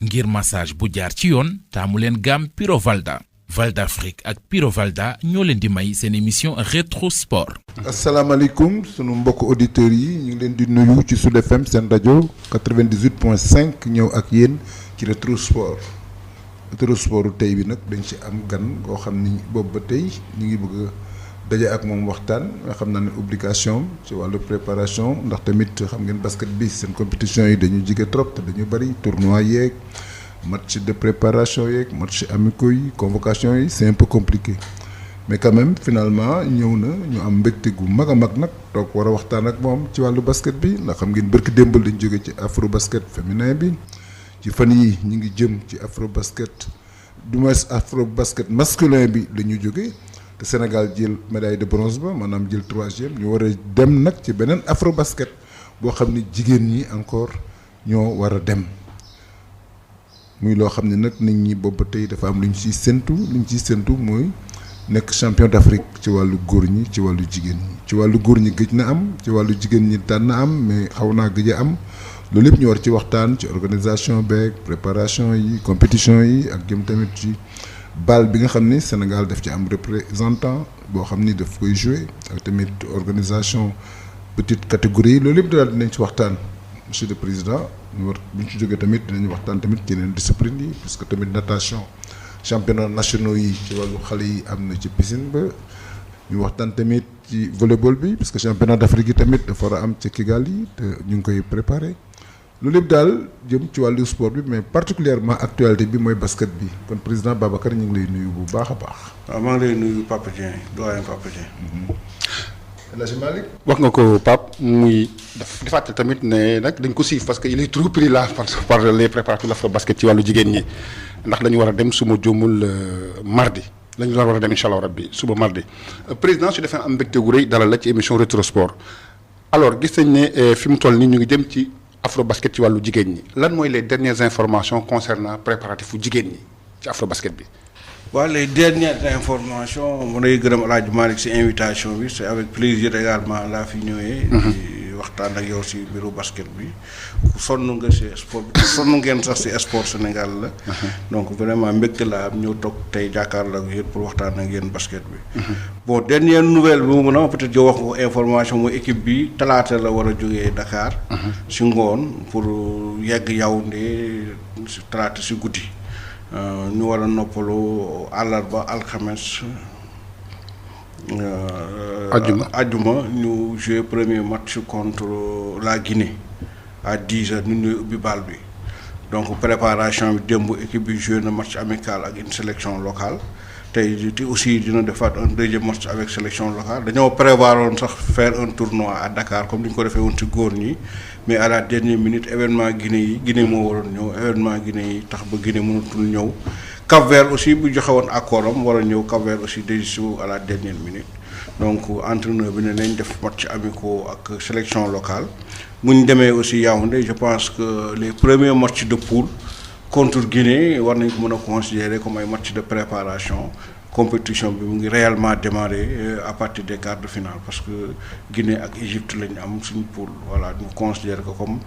ngir massage bu jaar ci yoon taamu leen gamme Puro Valda Valda Afrique ak Puro Valda ñoo leen di may seen émission rétro sport. asalaamaaleykum sunu mbokk auditeurs yi ñu ngi leen di nuyu ci Sud FM seen rajo 98.5 ñëw ak yéen ci rétro sport tey bi nag dañ ci am gan goo xam ni boobu ba tey ñu ngi bëgg a daje ak moom waxtaan nga xam naa ne obligation ci wàllu préparation ndax tamit xam ngeen basket bi seen compétition yi dañu jige trop te dañu bëri tournoi yeeg match de préparation yeeg match amicaux yi convocation yi c'est un peu compliqué mais quand même finalement ñëw na ñu am mbégte gu mag a mag nag toog war a waxtaan ak moom ci wàllu basket bi ndax xam ngeen bërki démbal dañ jóge ci afro basket féminin bi ci fan yi ñu ngi jëm ci afro basket du moins afro basket masculin bi la ñu jóge te Sénégal jël médaille de bronze ba maanaam jël 3e ñu war a dem nag ci beneen afro basket boo xam ni jigéen ñi encore ñoo war a dem muy loo xam ne nag nit ñi boobu tey dafa am lu ñu ciy séntu mooy nekk champion d'Afrique ci wàllu góor ñi ci wàllu jigéen ñi ci wàllu góor ñi gëj na am ci wàllu jigéen ñi daan na am mais xaw naa gëj a am loolu yëpp ñu war ci waxtaan ci organisation beeg préparation yi compétition yi ak jëm tamit ci bal bi nga xam ni Sénégal daf ci am représentant boo xam ni daf koy jouer ak tamit organisation petite catégorie yi loolu yëpp daal dinañ ci waxtaan monsieur le président ñu war bu ñu ci jógee tamit dinañ waxtaan tamit ci yeneen discipline yi parce que tamit natation championnat nationaux yi ci wàllu xale yi am na ci piscine ba ñu waxtaan tamit ci volleyball bi parce que championnat d'Afrique yi tamit dafa war a am ci Kigali te ñu ngi koy préparer loolu yëpp daal jëm ci wàllu sport bi mais particulièrement actualité bi mooy basket bi kon président Babacar ñu ngi lay nuyu bu baax a baax. waaw maa ngi lay nuyu Papa Dieng doyen Papa Dieng. El Hadj Malick wax nga ko Pape muy di fàttali tamit ne nag dañ ko siif parce que il est trop pris là par les préparatifs l'afro basket ci wàllu jigéen ñi ndax dañu war a dem suma juumul mardi lañu war a dem incha allah rabbi suba mardi président su defee am mbégte gu rëy dalal la ci émission rétro sport alors gis nañ ne fi mu toll nii ñu ngi jëm ci afro basket ci wàllu jigéen ñi lan mooy les dernières informations concernant préparatifs fu jigéen ñi ci afro basket bi. waaw les dernières informations mu lay gërëm El Hadj Malick si invitation bi c'est avec plaisir également laa fi ñëwee. di waxtaan ak yow si mbiru basket bi. sonn nga si sport bi sonn ngeen sax si sport Sénégal la. donc vraiment mbégte laa am ñëw toog tey jàkkaarloo ak yéen pour waxtaan ak yéen basket bi. bon dernière nouvelle bi mu mën a peut-être yow wax nga information mooy équipe bi talaata la war a jógee Dakar. si ngoon pour yegg Yaoundé si talaata si guddi. ñu war a noppalu àllarba alxames. ajjuma ñu joué premier match contre la Guinée à 10h ñu ñuy ubbi bal bi donc préparation bi démb équipe bi joué na match amical ak une sélection locale tey aussi dina defaat un deuxième match avec sélection locale dañoo prévoir woon sax faire un tournoi à Dakar comme ni ñu ko defee woon ci góor ñi mais à la dernière minute événement Guinée moo waroon ñëw événement Guinée yi tax ba Guinée mënatul ñëw Cap-Vert aussi bu joxe woon accord am war a ñëw Cap-Vert aussi désisté à la dernière minute donc entraîneur bi ne nañ def match amicaux ak sélection locale bu ñu demee aussi Yaoundé je pense que les premiers matchs de poule contre Guinée war nañ ko mën a considérer comme ay match de préparation compétition bi mu ngi réellement démarrer à partir des quarts de finale parce que Guinée ak Égypte lañu am suñu poule voilà ñu considérer ko comme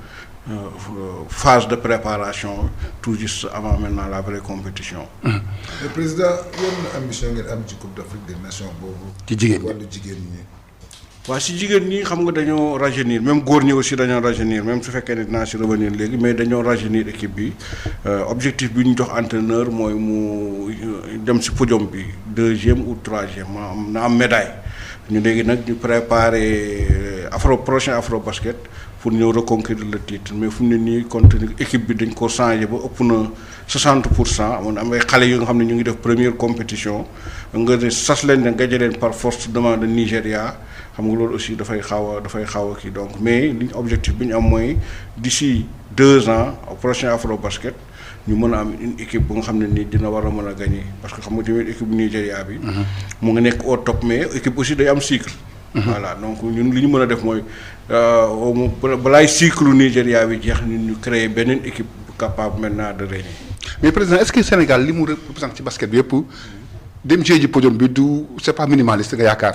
phase de préparation tout juste avant maintenant la vraie compétition. le président yan ambition ngeen am ci Coupe d'Afrique des Nations boobu. ci jigéen ñi wàllu jigéen ñi. waaw si jigéen ñi xam nga dañoo rajeunir même góor ñi aussi dañoo rajeunir même su fekkee ne dinaa si revenir léegi mais dañoo rajeunir équipe bi objectif bi ñu jox entraîneur mooy mu dem si podium bi 2e ou 3e na am médaille ñu léegi nag ñu préparer prochain afro basket pour ñëw reconquérir le titre mais fu mu ne nii compte équipe bi dañ ko changé ba ëpp na 60% amoon am ay xale yu nga xam ne ñu ngi def première compétition nga ne sas leen ne gaje leen par force demande Nigéria xam nga loolu aussi dafay xaw a kii donc mais liñ objectif bi ñu am mooy d'ici 2 ans au prochain afro basket ñu mën a am une équipe bu nga xam ne nii dina war a mën a gagner parce que xam nga tamit équipe bu Nigéria bi. mu ngi nekk au top mais équipe aussi day am cycle. voilà donc ñun li ñu mën a def mooy balaay cycle Nigéria bi jeex ñun ñu créer beneen équipe capable maintenant de régner. mais président est-ce que Sénégal li mu représente ci basket bi yëpp dem ji podium bi du c'est pas minimaliste nga yaakaar.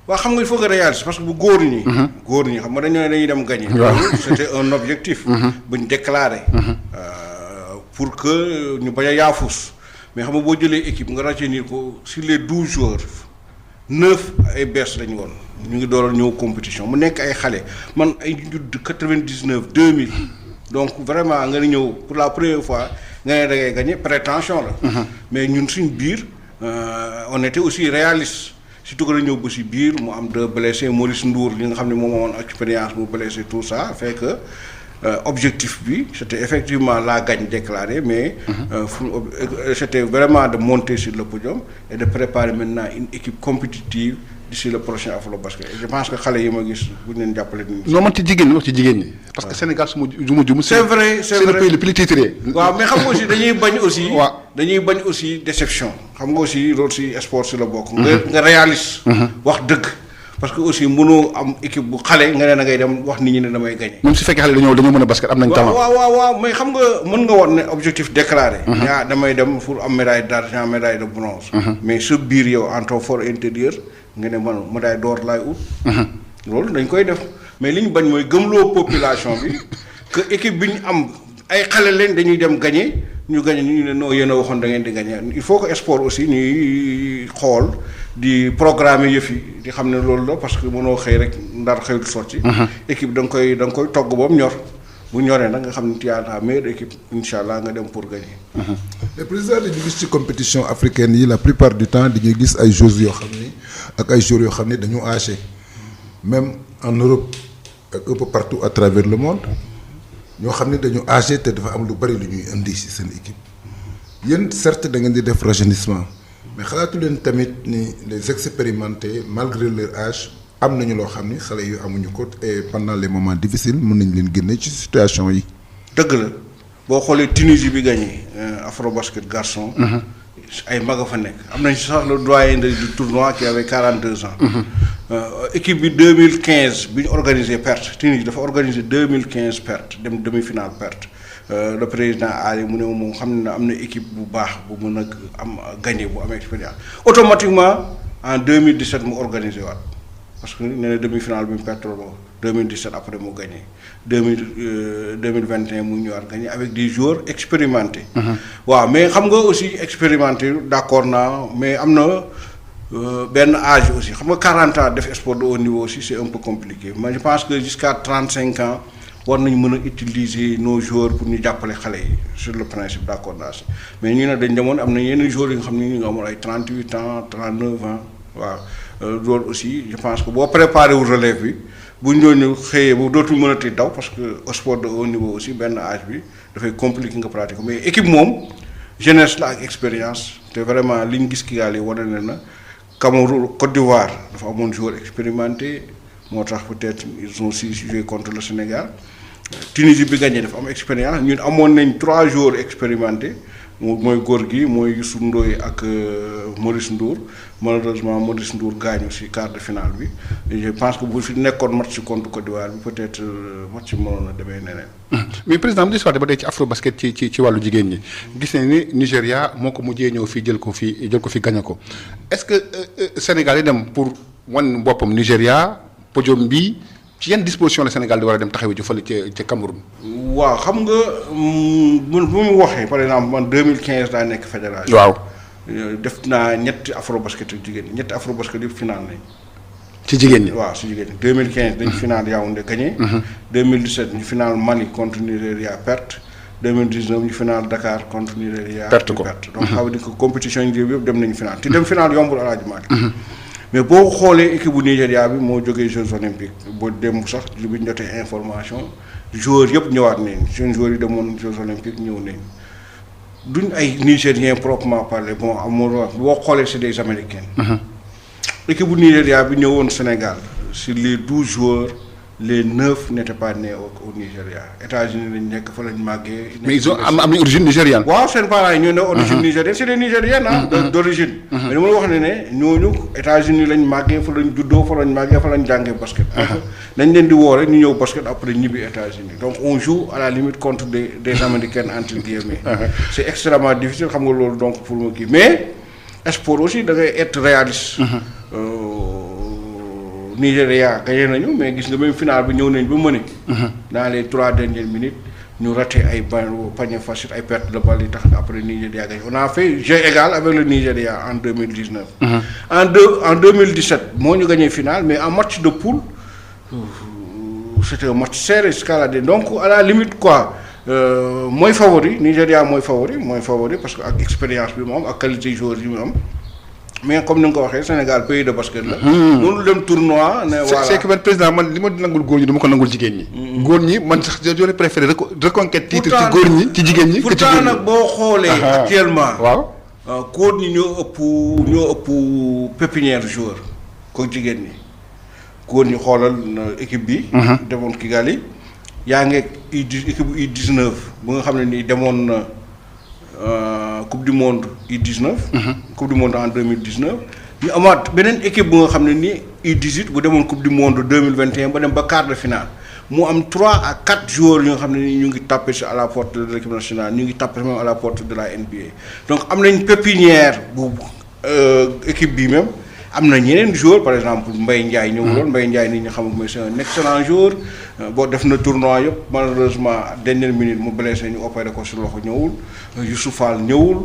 waaw xam nga il faut que réaliser parce que bu góor ñi xam nga dañuy dem gagner. waaw c'était un objectif. buñ déclaré. pour que ñu bañ a yaafus mais xam nga boo jëlee équipe nga rajeunir ko sur les 12 joueurs 9 ay bees lañu woon ñu ngi doon ñëw compétition mu nekk ay xale man ay judd 99 2000 donc vraiment nga ñëw pour la première fois nga ne da ngay gagné prétention la. mais ñun suñ biir on était aussi réaliste. surtout que la ñëw ba si biir mu am 2 blessés Maurice Ndour li nga xam ne moom amoon expérience bu blessé tout ça fait que objectif bi c'était effectivement la gagne déclarée mais c'était vraiment de monter sur le podium et de préparer maintenant une équipe compétitive d'ici le prochain Afrobasket et je pense que xale yi ma gis bu ñu leen jàppale nii. non man ci jigéen ñi wax ci jigéen ñi. parce que Sénégal su ma juum. c'est vrai c'est le pays le plus titré. waaw mais xam nga aussi dañuy bañ aussi. waaw dañuy bañ aussi déception xam nga aussi loolu si sport si la bokk. nga réaliste. wax dëgg parce que aussi mënoo am équipe bu xale nga ne da ngay dem wax nit ñi ne damay gagné. même su fekkee xale dañoo mën a basket am nañ talent. waaw mais xam nga mën nga woon ne objectif déclaré. yaa damay dem pour am médaille d'argent médaille de bronze. mais sa biir yow en ton fort intérieur nga ne man médaille d'or laay ut. loolu dañ koy def mais li ñu bañ mooy gëmloo population bi que équipe bi ñu am ay xale leen dañuy dem gagné ñu gagné ñu ne non yéen a waxoon da ngeen di gagné il faut que sport aussi ñuy xool di programmer yëf yi di xam ne loolu la parce que mënoo xëy rek ndar xëyul sotti. équipe da nga koy togg ba mu ñor bu ñoree nag nga xam ne tu as la meilleure équipe incha allah nga dem pour gagner. le président dañu gis ci compétition africaine yi la plupart du temps dañuy gis ay joueurs yoo xam ni ak ay joueurs yoo xam ni dañu âgé même en Europe ak un peu partout à travers le monde ñoo xam ni dañu âgé te dafa am lu bari lu ñuy indi ci seen équipe yéen certes da ngeen di def rajeunissement mais xalaatu leen tamit ni les expérimentés malgré leur âge am nañu loo xam ni xale yu amuñu ko et pendant les moments difficiles mën nañ leen génne ci situation yi. dëgg la boo xoolee Tunisie bi gagné Afrobasket garçon. ay mag a fa nekk am nañ sax le doyen du tournoi qui avait 42 ans. équipe bi 2015 bi ñu organisé perte Tunisie dafa organisé 2015 perte dem demi-finale perte le président Ali mu ne moom xam ne am na équipe bu baax bu mën a am gagné bu am expérience automatiquement en 2017 mu organisé waat parce que nee na demi-finale bi mu perte loolu 2017 après mu gagné 2021 mu ñëwaat gagné avec des joueurs expérimentés. waaw mais xam nga aussi expérimenté d'accord naa mais am na benn âge aussi xam nga 40 ans def sport de haut niveau aussi c'est un peu compliqué mais je pense que jusqu'à 35 ans war nañu mën a utiliser nos joueurs pour ñu jàppale xale yi sur le principe d'accord naa si mais ñu ne dañ demoon am na yenn joueurs yi nga xam ne ñu ngi amoon ay 38 ans 39 ans waaw loolu aussi je pense que boo préparé wu relève bi bu ñu doon xëyee bu dootul mënati daw parce que au sport de haut niveau aussi benn âge bi dafay compliqué nga pratique mais équipe moom jeunesse la ak expérience te vraiment li ñu gis Kigali wane na Cameroun Côte d'Ivoire dafa amoon joueur expérimenté moo tax peut-être ils ont aussi joué contre le Sénégal Tunisie bi gagné dafa am expérience ñun amoon nañ 3 joueurs expérimentés mooy góor gi mooy Youssou Ndoye ak Maurice Ndour malheureusement Maurice Ndour gaañu ci quart de finale bi et je pense que bu fi nekkoon match contre Côte d'Ivoire bi peut-être match bi mënoon na demee neneen. mais président bi di ba tey ci Afrobasket ci wàllu jigéen ñi gis nañ ni Nigéria moo ko mujjee ñëw fii jël ko fi gagné ko est-ce que Sénégal yi dem pour wan boppam Nigéria podium bi ci yan disposition la Sénégal di war a dem taxawu ji fële ca Cameroun. waaw xam nga bu mu waxee par exemple man 2015 daa nekk fédération. waaw def naa ñetti Afrobasket ak jigéen ñi ñetti Afrobasket yëpp final nañ. ci jigéen ñi waaw ci jigéen ñi 2015 dañu final Yaoundé gagné. 2017 ñu final Mali contre Nigéria perte. 2019 ñu final Dakar contre Nigéria perte. donc ça veut dire que compétition yi yëpp dem nañu final te dem final yombul Alaaji Malick mais boo xoolee équipe bu Nigéria bi moo jógee Jeux olympiques boo dem sax li bi ñu jotee information joueurs yëpp ñëwaat nañ seen joueurs yi demoon Jeux olympiques ñëw nañ duñ ay Nigériens proprement parler bon amul boo xoolee c'est des Américains. équipe bu Nigéria bi ñëwoon Sénégal sur les 12 joueurs les 9 n'étaient pas nés au Nigéria États-Unis lañ nekk fa lañ màggee. mais ils ont am nañu origine nigériane. waaw seen parents yi ñoo ne origine nigérienne c'est des Nigériennes d'origine. mais dama la wax ne ñooñu États-Unis lañ màggee fa lañ juddoo fa lañ màggee fa lañ jàngee basket. dañ leen di woo rek ñu ñëw basket après ñibbi États-Unis donc on joue à la limite contre des Américains entre guillemets. c'est extrêmement difficile xam nga loolu donc pour ma kii mais sport aussi da ngay être réaliste. Nigéria gagné nañu mais gis nga même final bi ñëw nañ ba mëne. dans les 3 dernières minutes ñu raté ay panier facile ay perte de balle yi tax na après Nigeria gagné on a fait jeu égal avec le Nigeria en 2019. En 2017 moo ñu gagné finale mais en match de poule c'était un match serré escaladé donc à la limite quoi mooy favori Nigeria mooy favori parce que ak expérience bi mu am ak qualité joueurs yi mu am. mais comme ni nga ko waxee Sénégal pays de basket la. mënul dem tournoi ne voilà c'est que man président man li ma nangul góor ñi dama ko nangul jigéen ñi. góor ñi man sax j'aurais préféré reconquête titre ci góor ñi ci jigéen ñi. que ci góor ñi pourtant nag boo xoolee. actuellement waaw. góor ñi ñoo ëpp pépinière joueur ko jigéen ñi góor ñi xoolal équipe bi. demoon Kigali yaa ngi équipe U19 bu nga xam ne nii demoon na. Coupe du monde U19. Coupe du monde en 2019 ñu amaat beneen équipe bu nga xam ne nii U18 bu demoon Coupe du monde 2021 ba dem ba quart de finale mu am 3 à 4 joueurs yoo nga xam ne nii ñu ngi tapé si à la porte de l'équipe nationale ñu ngi tapé même à la porte de la NBA donc am nañ pépinière bu équipe bi même am na ñeneen joueurs par exemple Mbaye Ndiaye ñëwuloon Mbaye Ndiaye nit ñi xam nga mooy c'est un excellent joueur boo def na tournoi yëpp malheureusement dernière minute mu blessé ñu opéré ko si loxo ñëwul Youssouf Fall ñëwul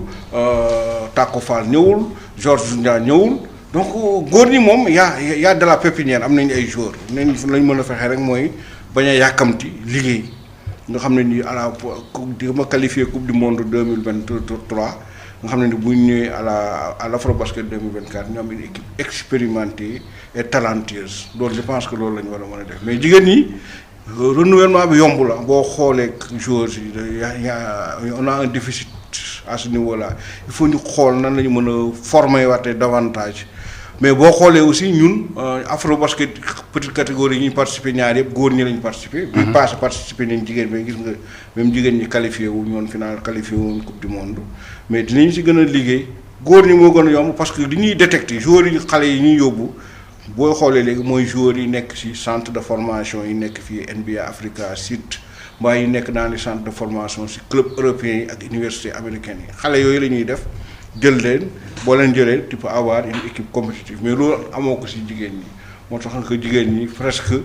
Tako Fall ñëwul Georges Ndiaye ñëwul donc góor ñi moom y a de la pépinière am nañu ay joueurs nañ lañ mën a fexe rek mooy bañ a yàkkamti liggéey nga xam ne nii à la di ma qualifié coupe du monde 2023 nga xam ne ni bu ñu ñëwee à l'Afrobasket 2024 ñu am une équipe expérimentée et talentueuse loolu je pense que loolu la ñu war a mën a def mais jigéen ñi renouvellement bi yomb la boo xoolee joueurs yi on a un déficit à ce niveau là il faut ñu xool nan la ñu mën a former waatee davantage mais boo xoolee aussi ñun Afrobasket petite catégorie yi ñuy participer ñaar yëpp góor ñi lañu participer. bi passé participer nañ jigéen mais gis nga même jigéen ñi qualifié wu ñoon final qualifié wu coupe du monde mais dinañ si gën a liggéey góor ñi moo gën a yomb parce que li ñuy détecter joueurs yi xale yi ñuy yóbbu booy xoolee léegi mooy joueurs yi nekk ci centre de formation yi nekk fii NBA Africa Sud mbaa yi nekk dans les centres de formation ci club européen yi ak université américaine yi xale yooyu la ñuy def jël leen boo leen jëlee tu peux avoir une équipe compétitive mais loolu amoo ko ci jigéen ñi moo tax que jigéen ñi presque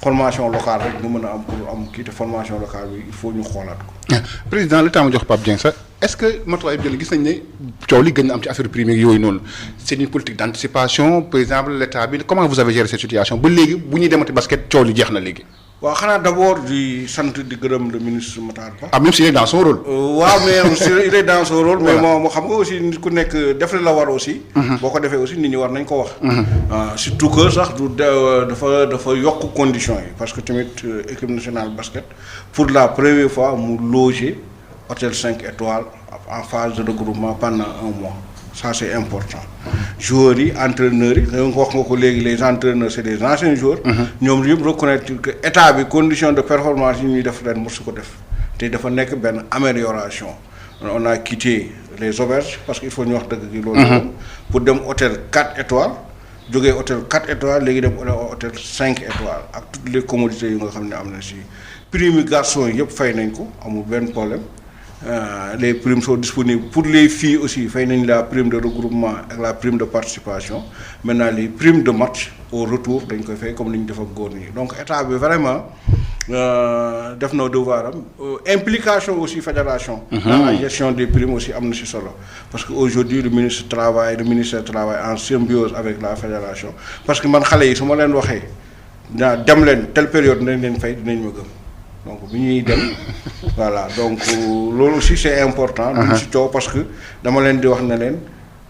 formation locale rek nga mën a am pour am kii te formation locale bi il faut ñu xoolaat ko. président le temps ma jox Pape Dieng sax est-ce que matuwaay bi jël gis nañ ne coow li gën na am ci affaire prime yooyu noonu c'est une politique d'anticipation par exemple l'état bi comment vous avez géré cette situation ba léegi bu ñuy demati basket coow li jeex na léegi. waaw xanaa d'abord di sant di gërëm le ministre Matar Ba. ah même s'il est dans son rôle. waaw mais aussi il est dans son rôle. mais moo xam nga aussi nit ku nekk def la war aussi. boo ko defee aussi nit ñi war nañ ko wax. surtout que sax du dafa yokk conditions yi parce que tamit équipe nationale basket pour la première fois mu loger hôtel 5 étoiles en phase de regroupement pendant un mois. Ça c'est important joueurs yi entraîneurs yi nga wax nga ko léegi les entraîneurs c'est des anciens joueurs ñoom yëpp reconnaître que état bi condition de performance yi ñuy def ren mosu ko def te dafa nekk benn amélioration on a quitté les auberges parce que il faut ñu wax dëgg gi loolu pour dem hôtel 4 étoiles jógee hôtel 4 étoiles léegi dem hôtel 5 étoiles ak toutes les commodités yu nga xam ne am na si prime garçons yi yëpp fay nañ ko amul benn problème les primes sont disponibles pour les filles aussi fay nañ la prime de regroupement ak la prime de participation maintenant les primes de match au retour dañ koy fay comme ni ñu def ak góor ñi donc état bi vraiment def na devoir am implication aussi fédération dans la gestion des primes aussi am na ci solo parce que aujourd'hui le ministère travaille en symbiose avec la fédération parce que man xale yi su ma leen waxee dem leen telle période dinañ leen fay dinañ ma gëm donc bi ñuy dem voilà donc loolu aussi c'est important duñ ci coow parce que dama leen di wax ne leen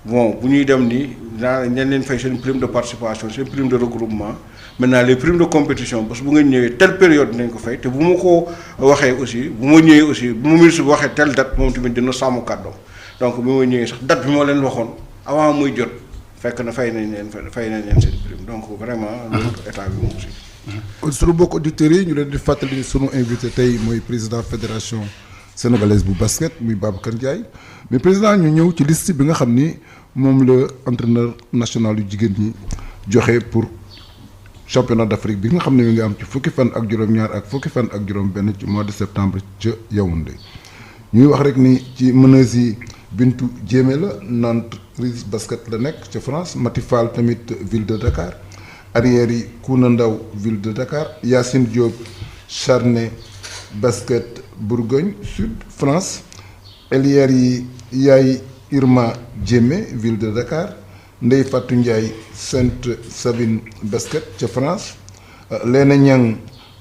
bon bu ñuy dem nii ñeen leen fay seen prime de participation seen prime de regroupement maintenant les primes de compétition parce que bu ngeen ñëwee telle période dinañ ko fay te bu ma ko waxee aussi bu ma ñëwee aussi bu ma ministre bi waxee telle date moom tamit dina sàmm kàddoom donc bi ma ñëwee sax date bi ma leen waxoon avant muy jot fekk na fay nañ leen seen prime donc vraiment loolu état bi moom aussi sunu mbokk auditeurs yi ñu leen di fàttali ni sunu invité tey mooy président fédération sénégalaise bu basket muy Babacar Ndiaye mais président ñu ñëw ci liste bi nga xam ni moom la entraîneur national yu jigéen ñi joxe pour championnat d'Afrique bi nga xam ne mi ngi am ci fukki fan ak juróom-ñaar ak fukki fan ak juróom-benn ci mois de septembre ca Yaoundé ñuy wax rek ni ci meneuse yi Bintu Diémé la Nantes Riz basket la nekk ca France Mati Fall tamit ville de Dakar. arrière yi Kouna Ndaw ville de Dakar Yacine Diop Charnay basket Bourgogne Sud France Elière yi Yaay Irma Diémé ville de Dakar Ndeye Fatou Ndiaye Sainte-Savine basket ca France Léna Niang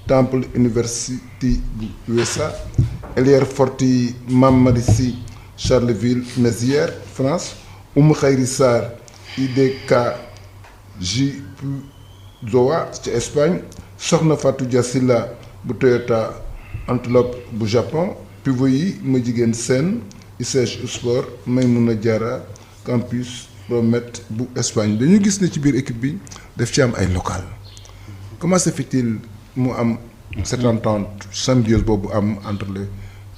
Temple University bu USA Elière Forti Mamadi Sy Charleville Mézières France Oumou Khayri Sarr IDKJ Zoa ca Espagne Soxna Fatou Dia Silla bu Toyota Antelope bu Japon pivot yi ma jigéen Sène ISEG Sport Maymouna Diarra Campus Promet bu Espagne dañu gis ne ci biir équipe bi daf ci am ay local comment se fait-il mu am cette entente symbiose boobu am entre les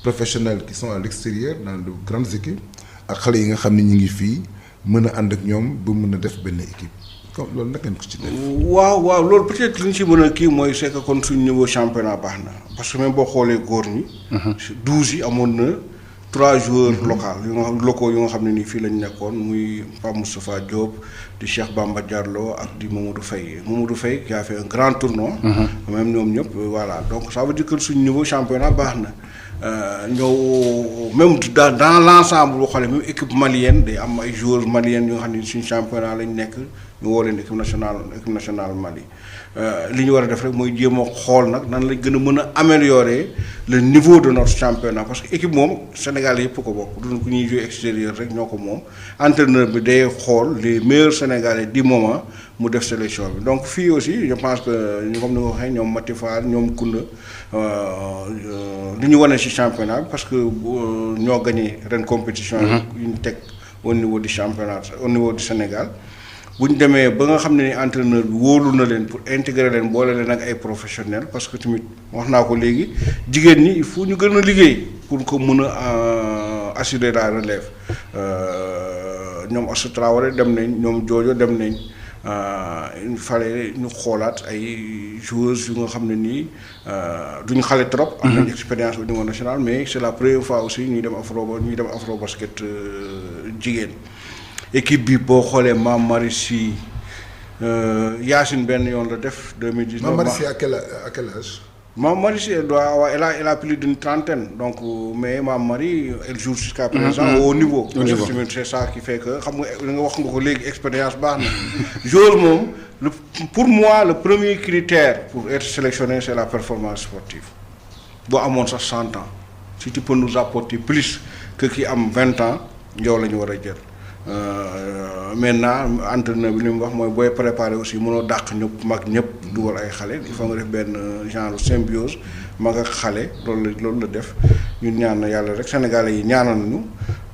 professionnels qui sont à l'extérieur dans de grandes équipes ak xale yi nga xam ne ñu ngi fii mën a ànd ak ñoom ba mën a def benn équipe comme loolu nag ngeen ko ci def. waaw loolu peut-être li ñu ci mën a kii mooy c'est que kon suñu niveau championnat baax na parce que même boo xoolee góor ñi. 12 yi amoon na 3 joueurs locaux yu nga xam ne nii fii lañ nekkoon muy Pape Moustapha Diop di Cheikh Bamba Diallo ak di Mamadou Faye qui a fait un grand tournoi. même ñoom ñëpp voilà donc ça veut dire que suñu niveau championnat baax na. ñëw même dans l'ensemble boo xoolee même équipe malienne day am ay joueurs maliennes yu nga xam ne suñu championnat lañ nekk ñu woo leen équipe nationale Mali li ñu war a def rek mooy jéem a xool nag nan lañ gën a mën a améliorer le niveau de notre championnat parce que équipe moom Sénégal yëpp ko bokk du ku ñuy jouer extérieur rek ñoo ko moom entraîneur bi day xool les meilleurs Sénégalais du moment mu def sélection bi donc fii aussi je pense que comme ni nga waxee ñoom Mati Fall ñoom Kounda li ñu wane ci championnat bi parce que ñoo gagné ren compétition yi ñu teg au niveau du championnat au niveau du Sénégal bu ñu demee ba nga xam ne ni entraîneur bi wóolu na leen pour intégrer leen boole leen ak ay professionnels parce que tamit wax naa ko léegi jigéen ñi il faut ñu gën a liggéey pour que mën a assurer la relève ñoom Assou Traoré dem nañ ñoom Jojo dem nañ il fallait ñu xoolaat ay joueuses yu nga xam ne nii duñu xale trop. am nañ expérience au niveau national mais c'est la première fois aussi ñuy dem afro basket jigéen. équipe bi boo xoolee Mame Marie Sy Yacine benn yoon la def 2019. Mame Marie Sy à quel âge. Mame Marie Sy elle a plus d'une trentaine donc mais Mame Marie elle joue jusqu'à présent au niveau. C'est ça qui fait que xam nga wax nga ko léegi expérience baax na. joueur moom pour moi le premier critère pour être sélectionné c'est la performance sportive boo amoon sax 100 ans si tu peux nous apporter plus que ki am 20 ans yow la ñu war a jël. Maintenant entraîneur bi li mu wax mooy booy préparer aussi mënoo dàq ñëpp mag ñëpp dugal ay xale il faut nga def benn genre symbiose mag ak xale loolu la def ñun ñaan na yàlla rek sénégalais yi ñaanal ñu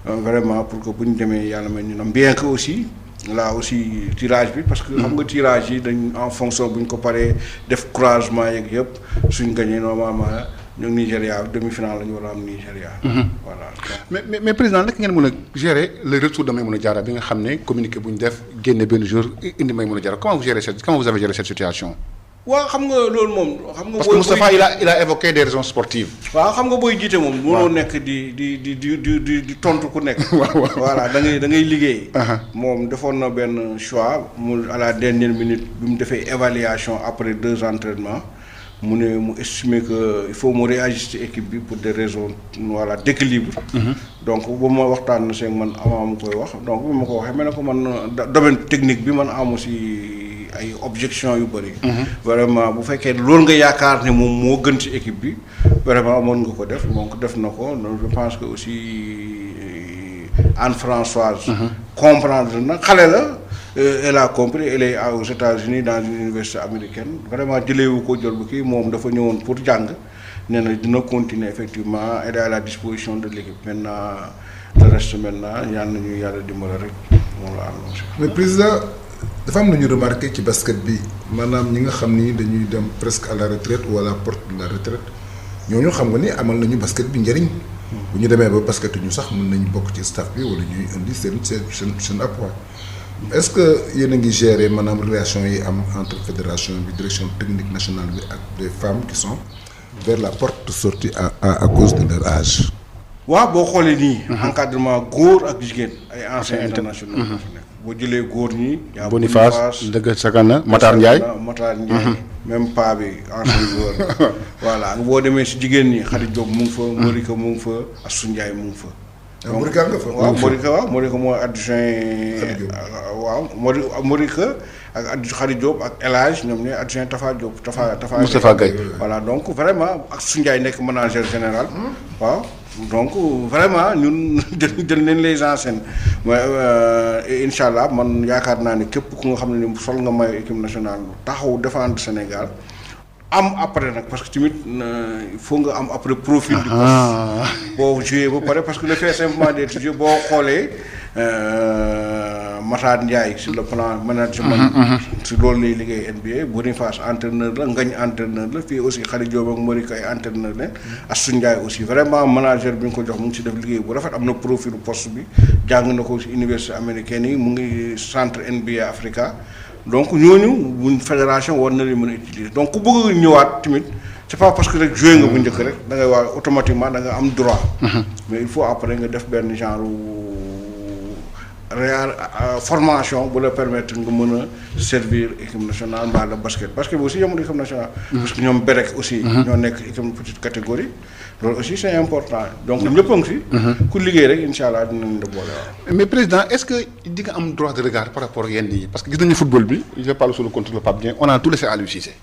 vraiment pour que bu ñu demee yàlla may ñu nam bien que aussi là aussi tirage bi parce que xam nga tirage yi dañ en fonction bu ñu ko paree def croisement yeeg yëpp suñ gagné normalement ñoom Nigéria demi-finale la ñu war a am Nigéria. voilà mais président naka ngeen mën a gérer le retour de Maïmouna Diarra bi nga xam ne communiqué bu ñu def génne benn jour indi Maïmouna Diarra comment vous avez géré cette situation. waaw xam nga loolu moom. xam nga parce que Moustapha il a évoqué des raisons sportives. waaw xam nga booy jiite moom. mënoo nekk di tontu ku nekk. voilà da ngay liggéey. moom defoon na benn choix mu à la dernière minute bi mu defee évaluation après 2 entraînements. mu estimer que il faut mu réajuster équipe bi pour des raisons voilà d'équilibre. donc ba ma waxtaan na seeg man avant mu koy wax donc bi ma ko waxee mel ne ko man domaine technique bi man amu si ay objection yu bëri. vraiment bu fekkee loolu nga yaakaar ne moom moo gën ci équipe bi vraiment mën nga ko def donc def na ko je pense que aussi Anne-Françoise. comprendre na xale la. Elle a compris elle est aux États-Unis dans une université américaine vraiment jëleewu ko jël bu kii moom dafa ñëwoon pour jàng nee na dina continuer effectivement elle est à la disposition de l'équipe maintenant le reste maintenant yal nañu yàlla dimbali rek moom la annoncé. mais président dafa am lu ñu remarqué ci basket bi maanaam ñi nga xam ni dañuy dem presque à la retraite ou à la porte de la retraite ñooñu xam nga ni amal nañu basket bi njëriñ. bu ñu demee ba basket ñu sax mën nañu bokk ci staff bi wala ñuy indi seen apport. est-ce que yéen a ngi gérer maanaam relation yi am entre fédération bi direction technique nationale bi ak des femmes qui sont vers la porte de sortie à cause de leur âge. waaw boo xoolee nii. encadrement góor ak jigéen ay anciens internationaux. boo jëlee góor ñi. yaa Boniface Dëgg Sakana Matar Ndiaye. même pas bi ancien joueur. voilà boo demee si jigéen ñi Khady Diop mu ngi fa. Morika mu ngi fa Assou Ndiaye mu ngi fa. donc Morika nga fa. waaw Morika mooy adjoint. waaw Morika ak Khady Diop ak El Hadj ñoom ñooy adjoint Tafa Diop Moustapha Gueye. voilà donc vraiment ak Assou Ndiaye nekk manager général. waaw. donc vraiment ñun jël nañ les enseignes mooy incha allah man yaakaar naa ne képp ku nga xam ne ni sol nga maillot équipe nationale taxaw défendre Sénégal am après nag parce que tamit il faut nga am après profil. du poste boo joué ba pare parce que le fait simplement d'être joué boo xoolee Matar Ndiaye sur le plan management. si loolu lay liggéey NBA Boniface entraîneur la Ngagne entraîneur la fii aussi Khady Diop ak Morika ay entraîneur leen Assou Ndiaye aussi vraiment manager bi nga ko jox mu ngi si def liggéey bu rafet am na profil poste bi jàng na ko si université américaine yi mu ngi centre NBA Africa donc ñooñu buñ fédération war na leen mën a utiliser donc ku bëgg ñëwaat tamit c'est pas parce que rek joué nga bu njëkk rek da ngay wax automatiquement da nga am droit. mais il faut après nga def benn genre formation bu la permettre nga mën a servir équipe nationale mbaa la basket bi aussi yemul équipe nationale. parce que ñoom Berek aussi. ñoo nekk équipe petite catégorie. loolu aussi c'est important donc ñëpp a ngi fi. ku liggéey rek incha allah dinañ la boole waaw. mais président est-ce que di nga am droit de regard par rapport ak yenn yi parce que gis nañu football bi je parle sous le contrôle de Pape Dieng on a tout laissé à Aliou Cissé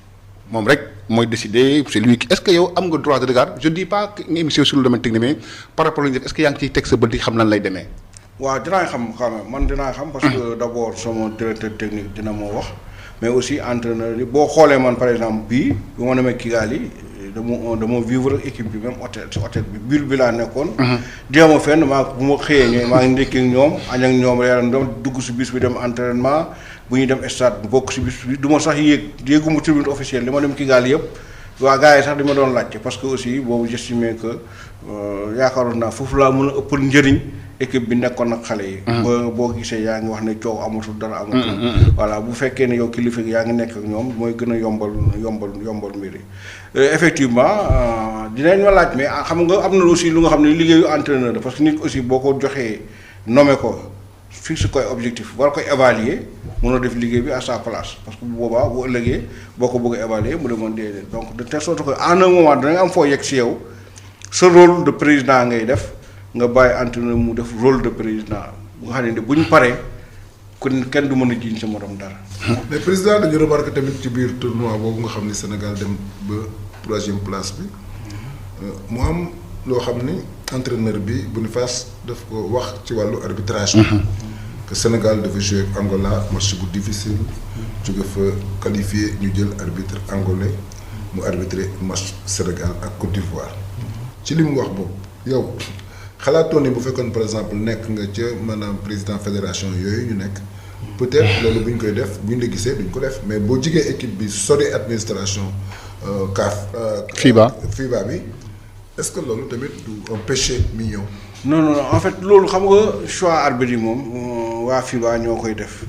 moom rek mooy décider c'est lui est-ce que yow am nga droit de regard je dis pas nga émission sur le domaine technique mais par rapport ak est-ce que yaa ngi ciy teg sa bët di xam lan lay demee. waaw dinaa xam man dinaa xam parce que d'abord sama directeur technique dina moo wax mais aussi entraîneur yi boo xoolee man par exemple bii bu ma demee Kigali dama vivre équipe bi même hôtel bi biir bi laa nekkoon. jéem a fenn bu ma xëyee ñooy maa ngi ndékki ak ñoom añ ak ñoom reeran doom dugg si bis bi dem entraînement bu ñuy dem stade bu bokk si bis bi du ma sax yéeguma tribune officielle li ma dem Kigali yëpp waa gars yi sax di ma doon laajte parce que aussi boobu j'estimais que yaakaaroon naa foofu laa mën a ëppal njëriñ équipe bi nekkoon ak xale yi. boo gisee yaa ngi wax ne coow amatul dara amatul. voilà bu fekkee ne yow kilifa yaa ngi nekk ak ñoom mooy gën a yombal mbir yi. effectivement dinañ ma laaj mais xam nga am na aussi lu nga xam ne liggéeyu entraîneur la parce que nit aussi boo ko joxee nommé ko fixe koy objectif war koy évaluer mënoo def liggéey bi à sa place parce que bu boobaa bu ëllëgee boo ko bëgg a évaluer mu demoon déedéet donc de telle sorte que en un moment danga am foo yegg si yow sa rôle de président ngay def. nga bàyyi entraîneur mu def rôle de président bu nga xam ne bu ñu paree kenn du mën a jiiñ sa morom dara. mais président dañu remarqué tamit ci biir tournoi boobu nga xam ni Sénégal dem ba 3e place bi mu am loo xam ni entraîneur bi Boniface daf ko wax ci wàllu arbitrage. que Sénégal dafa jouer ak Angola match bu difficile. jóge fa qualifié ñu jël arbitre angolais mu arbitré match Sénégal ak Côte d'Ivoire. ci li mu wax boobu yow. xalaatoon ni bu fekkoon par exemple nekk nga ca maanaam président fédération yooyu ñu nekk peut-être loolu bu ñu koy def bu ñu la gisee duñ ko def mais boo jigee équipe bi sori administration CAF. FIBA bi est-ce que loolu tamit du un péché mignon. non en fait loolu xam nga choix arbitre yi moom waa FIBA ñoo koy def.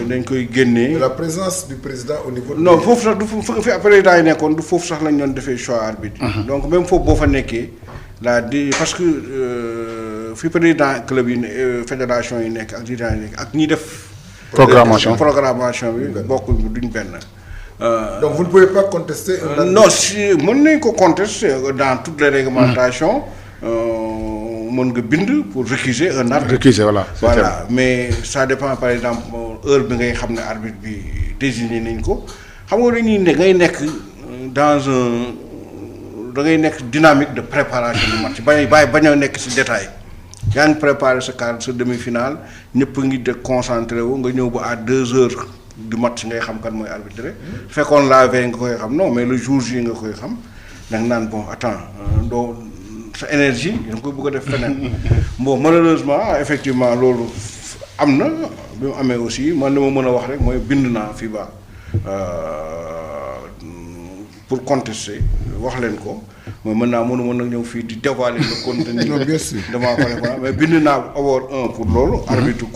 dañ koy génnee. la présence du président au niveau. non foofu sax du fi président yi nekkoon du foofu sax lañ doon defee choix arbitre yi. donc même foofu boo fa nekkee. parce que fi président club yi fédération yi nekk ak dirigeant yi nekk ak ñi def. programmation bi bokk duñ benn. donc vous ne pouvez pas contester. non si mën nañ ko contester dans toutes les réglementations mën nga bind pour récuser un arbitre. récuser voilà. mais ça dépend par exemple heure bi ngay xam ne arbitre bi désigné nañ ko xam nga dañuy ne ngay nekk dans un. da ngay nekk dynamique de préparation du match bañ a nekk ci détail yaa ngi préparé sa quart sa demi-finale ñëpp ngi de concentré wu nga ñëw ba à 2 heures du match ngay xam kan mooy arbitré fekkoon la veille nga koy xam non mais le jour ji nga koy xam da nga naan bon attends doo sa énergie da nga koy bëgg a def feneen bon malheureusement effectivement loolu am na bi mu amee aussi man li ma mën a wax rek mooy bind naa FIBA pour contester wax leen ko mooy mën nag ñëw fii di dévoiler le contenu. non bien sûr damaa ko def mais bind naa award 1 pour loolu. arbitre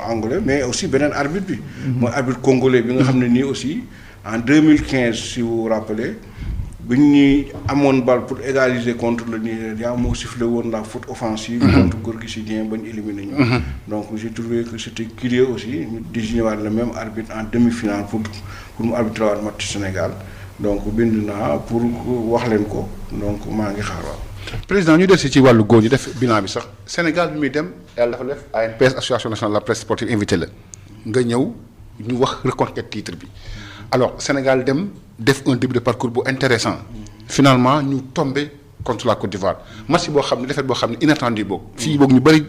angolais mais aussi beneen arbitre bi. mooy arbitre congolais bi nga xam ne nii aussi en 2015 si vous vous rappelez bi ñu amoon balle pour égaliser contre le Nigeria moo sifflé woon la faute offensive. contre Gorgui Sy Dieng ba ñu éliminé ñu. donc j'ai trouvé que c'était curieux aussi ñu désigné waat le même arbitre en demi-finale pour mu arbitrer waat match Sénégal donc bind naa pour wax leen ko donc maa ngi xaar waaw. président ñu des ci wàllu góor ñi def bilan bi sax Sénégal bi muy dem yàlla dafa def ANPS association nationale de la presse sportive invité la nga ñëw ñu wax reconquête titre bi alors Sénégal dem def un début de parcours bu intéressant finalement ñu tombé contre la Côte d'Ivoire match boo xam ne défaite boo xam ne inattendu boobu. fii boog ñu bëri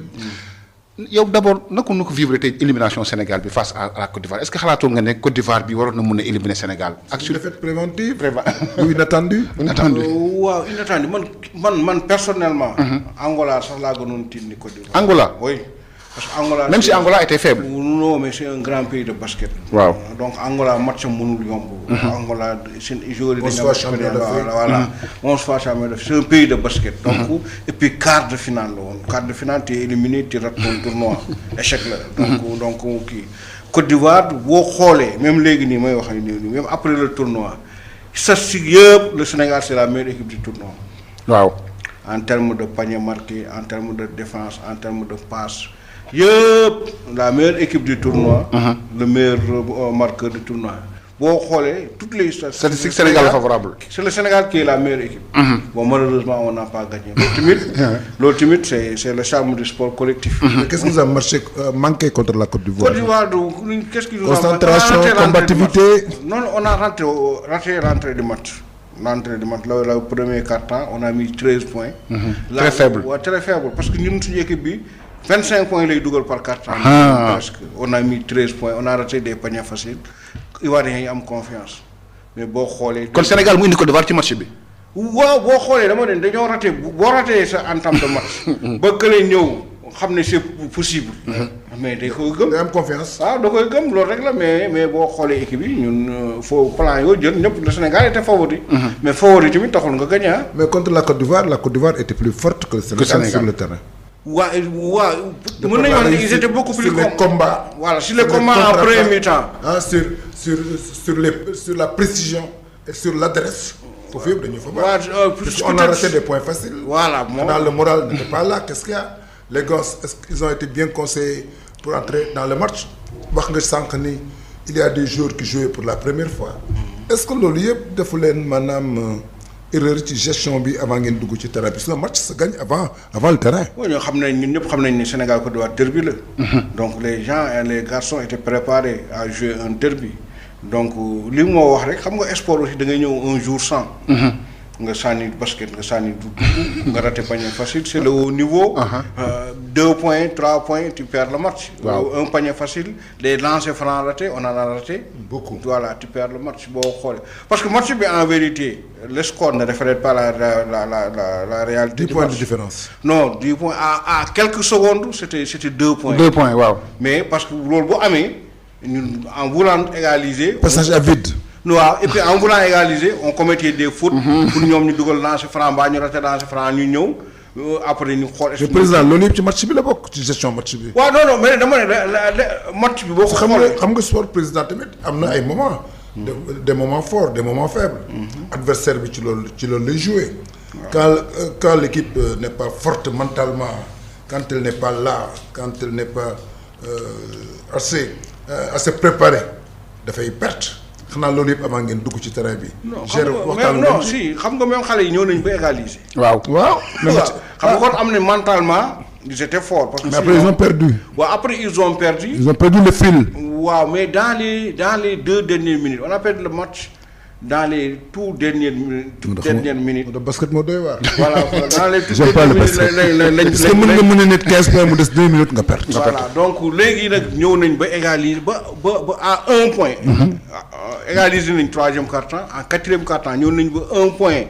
yow d'abord naka nu ko vivre tey élimination Sénégal bi face à la Côte d'Ivoire est-ce que xalaatoon nga ne Côte d'Ivoire bi waroon na mun a éliminer Sénégal. ak sur défaite préventive vraiment inattendu. waaw inattendu man personnellement. Angola sax laa gënoon tiit ni Côte d'Ivoire. Angola oui parce que Angola. même si Angola était faible. non mais c'est un grand pays de basket. waaw donc Angola match am mënul yomb. Angola seen joueurs yi dañu fois champion d'Afrique voilà 11 fois champion d'Afrique c'est un pays de basket. donc et puis quart de finale la woon quart de finale t'es éliminé tu rates ton tournoi échec la. donc kii Côte d'Ivoire boo xoolee même léegi nii may wax ak nii même après le tournoi statistique yëpp le Sénégal c'est la meilleure équipe du tournoi. waaw en termes de panier marqué en termes de défense en termes de passe. yëpp la meilleure équipe du tournoi. le meilleur marqueur du tournoi. boo xoolee toutes les statistiques Sénégal est favorable. c'est le Sénégal qui est la meilleure équipe. bon malheureusement on n'a pas gagné. loolu tamit c'est le charme du sport collectif. mais qu'est-ce qui nous a manqué contre la Côte d'Ivoire. Côte d'Ivoire qu'est-ce qui nous a manqué. concentration combativité. non on a raté l'entrée du match. L'entrée du match le premier quart-temps on a mis 13 points. très faible waaw très faible parce que ñun suñu équipe bi. 25 points lay dugal par quart-temps. Parce que on a mis 13 points on a raté des paniers faciles Ivoiriens yi am confiance mais boo xoolee. kon Sénégal mu indi Côte d'Ivoire ci match bi. waaw boo xoolee dama ne dañoo raté boo raté sa entame de match. ba kële ñëw xam ne c'est possible. mais day koy gëm. day am confiance. waaw da koy gëm loolu rek la mais boo xoolee équipe yi ñun foo plan yoo jël ñëpp le Sénégal était favori. mais favori tamit taxul nga gagné ah. mais contre la Côte d'Ivoire était plus forte que le Sénégal sur le terrain. waaw mën nañu wax ne ils étaient beaucoup plus. sur les combats. voilà sur les combats en premier mi-temps. ah sur la précision et sur l'adresse. foofu yëpp dañu fa baax. on a raté des points faciles. voilà moom le moral n'était pas là qu'est-ce qu'il y a les gosses est-ce qu'ils ont été bien conseillés pour entrer dans le match wax nga sànq ni il y a des joueurs qui jouaient pour la première fois. est-ce que loolu yëpp defu leen maanaam. erreur ci gestion bi avant ngeen dugg ci terrain bi parce que le match se gagne avant le terrain. oui ñoo xam ne ñun ñëpp xam nañ ni Sénégal Côte d'Ivoire derby la. donc les gens et les garçons étaient préparés à jouer un derby donc li moo wax rek xam nga sport aussi da ngay ñëw un jour sans. nga sànni basket nga sànni du nga raté panier facile c'est le haut niveau. 2 points 3 points tu perds le match. waaw un panier facile les lancers francs ratés on en a raté. beaucoup voilà tu perds le match boo xoolee parce que match bi en vérité le score ne reflète pas la réalité. 10 points de différence. non 10 points à quelques secondes c'était 2 points. 2 points waaw. mais parce que loolu bu amee ñun en voulant égaliser. passage à vide. waaw et puis en voulant égaliser on commettait des fautes. pour ñoom ñu dugal lancer franc mbaa ñu raté lancer franc ñu ñëw après ñu xool. le président loolu yëpp ci match bi la bokk ci gestion match bi. waaw non mais dama ne match bi boo ko xoolee. xam nga sport président tamit am na ay moments. des moments forts des moments faibles. adversaire bi ci loolu lay jouer. quand l'équipe n'est pas forte mentalement quand elle n'est pas là quand elle n'est pas assez préparée dafay perte. xanaa loolu yëpp avant ngeen dugg ci terrain bi. non si xam nga même xale yi ñëw nañu ba égaliser. waaw. xam nga kon am na mentalement ils étaient forts. parce que mais après ils ont perdu. waaw après ils ont perdu. ils ont perdu le fil. waaw mais dans les 2 dernières minutes on a perdu le match dans les tout dernières minutes. basket moo doy waar. voilà dans les toutes dernières minutes est-ce que mën nga mën a nekk 15 points mu des 2 minutes nga perte. voilà donc léegi nag ñëw nañ ba égaliser ba à 1 point. égaliser nañ 3e quart-temps en 4e quart-temps ñëw nañ ba 1 point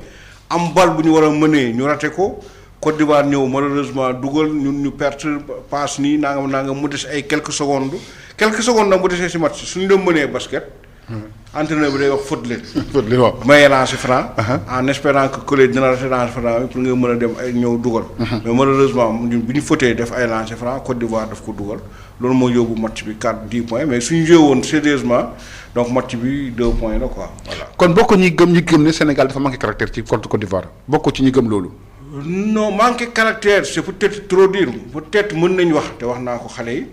am bal bu ñu war a mënee ñu raté ko Côte d'Ivoire ñëw malheureusement dugal ñun ñu perte passe nii nangam mu des ay quelques secondes nag bu desee si match suñu la mënee basket. entraîneur bi day wax faute leen. faute leen waaw. may lancer franc. en espérant que collègue dina lancer franc bi pour nga mën a dem ay ñëw dugal. mais malheureusement ñun bi ñu fautee def ay lancer franc Côte d'Ivoire daf ko dugal loolu moo yóbbu match bi 10 points mais suñu joué woon sérieusement donc match bi 2 points la quoi voilà. kon bokk ñi gëm ne Sénégal dafa manqué caractère ci contre Côte d'Ivoire bokk ci ñi gëm loolu. non manqué caractère c'est peut-être trop dire peut-être mën nañu wax te wax naa ko xale yi.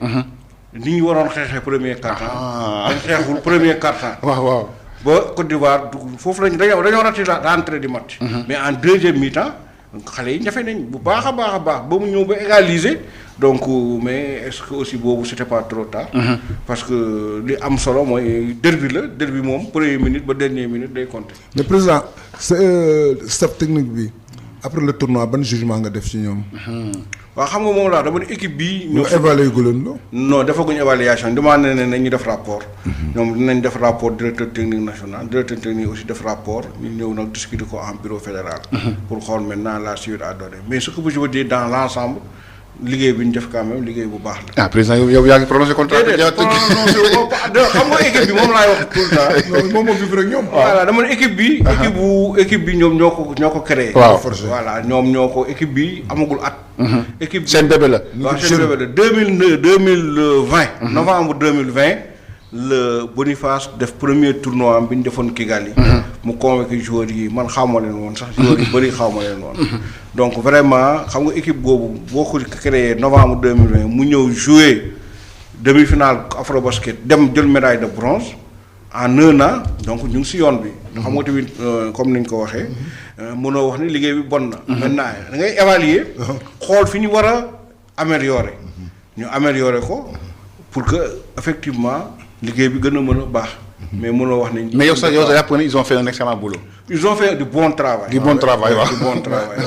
ni ñu waroon xeexee premier quart-temps. dañ xeexul premier quart-temps. waaw. ba Côte d'Ivoire dugg foofu dañoo raté l'entrée du match. mais en deuxième mi-temps xale yi ñafe nañ bu baax a baax ba mu ñëw ba égaliser donc mais est-ce que aussi boobu c'était pas trop tard. parce que li am solo mooy derby moom première minute ba dernière minute day compter. mais président staff technique bi après le tournoi ban jugement nga def ci ñoom. waaw xam nga moom laa dama ne équipe bii. ñoo évalué gu leen la. non defaguñ évaluation demandé nañ ñu def rapport. ñoom dinañ def rapport directeur technique national directeur technique aussi def rapport ñu ñëw nag discuter ko en bureau fédéral. pour xool maintenant la suite à donner mais ce que je veux dire dans l'ensemble liggéey bi ñu def quand même liggéey bu baax la. président yow yaa ngi prononcé contrat bi. xam nga équipe bi moom laay wax tout le temps. moom moo vivre ak ñoom. voilà dama ne équipe bi. équipe bi ñoom ñoo ko créé. waaw voilà ñoom ñoo ko équipe bi amagul at. équipe bi seen bébé la. waaw seen bébé la 2020. novembre 2020 le Boniface def premier tournoi bi ñu defoon Kigali. mu convoqué joueurs yi man xawma leen woon sax joueurs yu bëri xawma leen woon. donc vraiment xam nga équipe boobu boo ko créé novembre 2020 mu ñëw jouer demi-finale Afrobasket dem jël médaille de bronze en 1 an donc ñu ngi si yoon bi. xam nga tamit comme ni ñu ko waxee. mënoo wax ni liggéey bi bon na. maintenant da ngay évaluer. xool fi ñu war a améliorer. ñu améliorer ko pour que effectivement liggéey bi gën a mën a baax. mais mënoo wax ne. mais yow sax yàpp nga ne ils ont fait un excellent boulot. ils ont fait du bon travail. du bon travail waaw du bon travail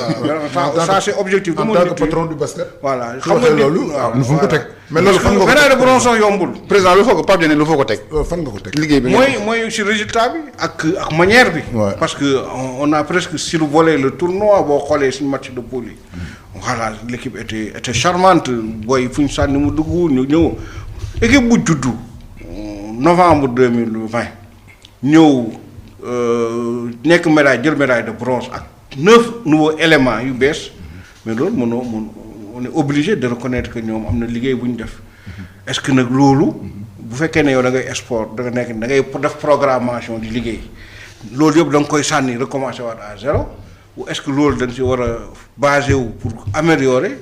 waaw. ça c'est objectif. en tant que patron du basket. voilà xam nga loolu waaw nu fu mu ko teg. mais loolu fan nga ko teg médaille de bronze sax yombul. président lu foo ko Pape Dieng lu foo ko teg. fan nga ko teg liggéey bi mooy ci résultat bi ak manière bi. parce que on a presque survolé le tournoi boo xoolee suñu match de poule yi. voilà l'équipe était charmante booy fu ñu sànni mu dugg ñu ñëw équipe bu juddu novembre 2020 ñëw nekk médaille jël médaille de bronze ak 9 nouveaux éléments yu bees mais loolu on est obligé de reconnaître que ñoom am na liggéey bu ñu def est-ce que nag loolu bu fekkee ne yow da ngay sport da ngay def programmation di liggéey loolu yëpp da nga koy sànni recommencer waat à zéro ou est-ce que loolu dañ si war a basé wu pour améliorer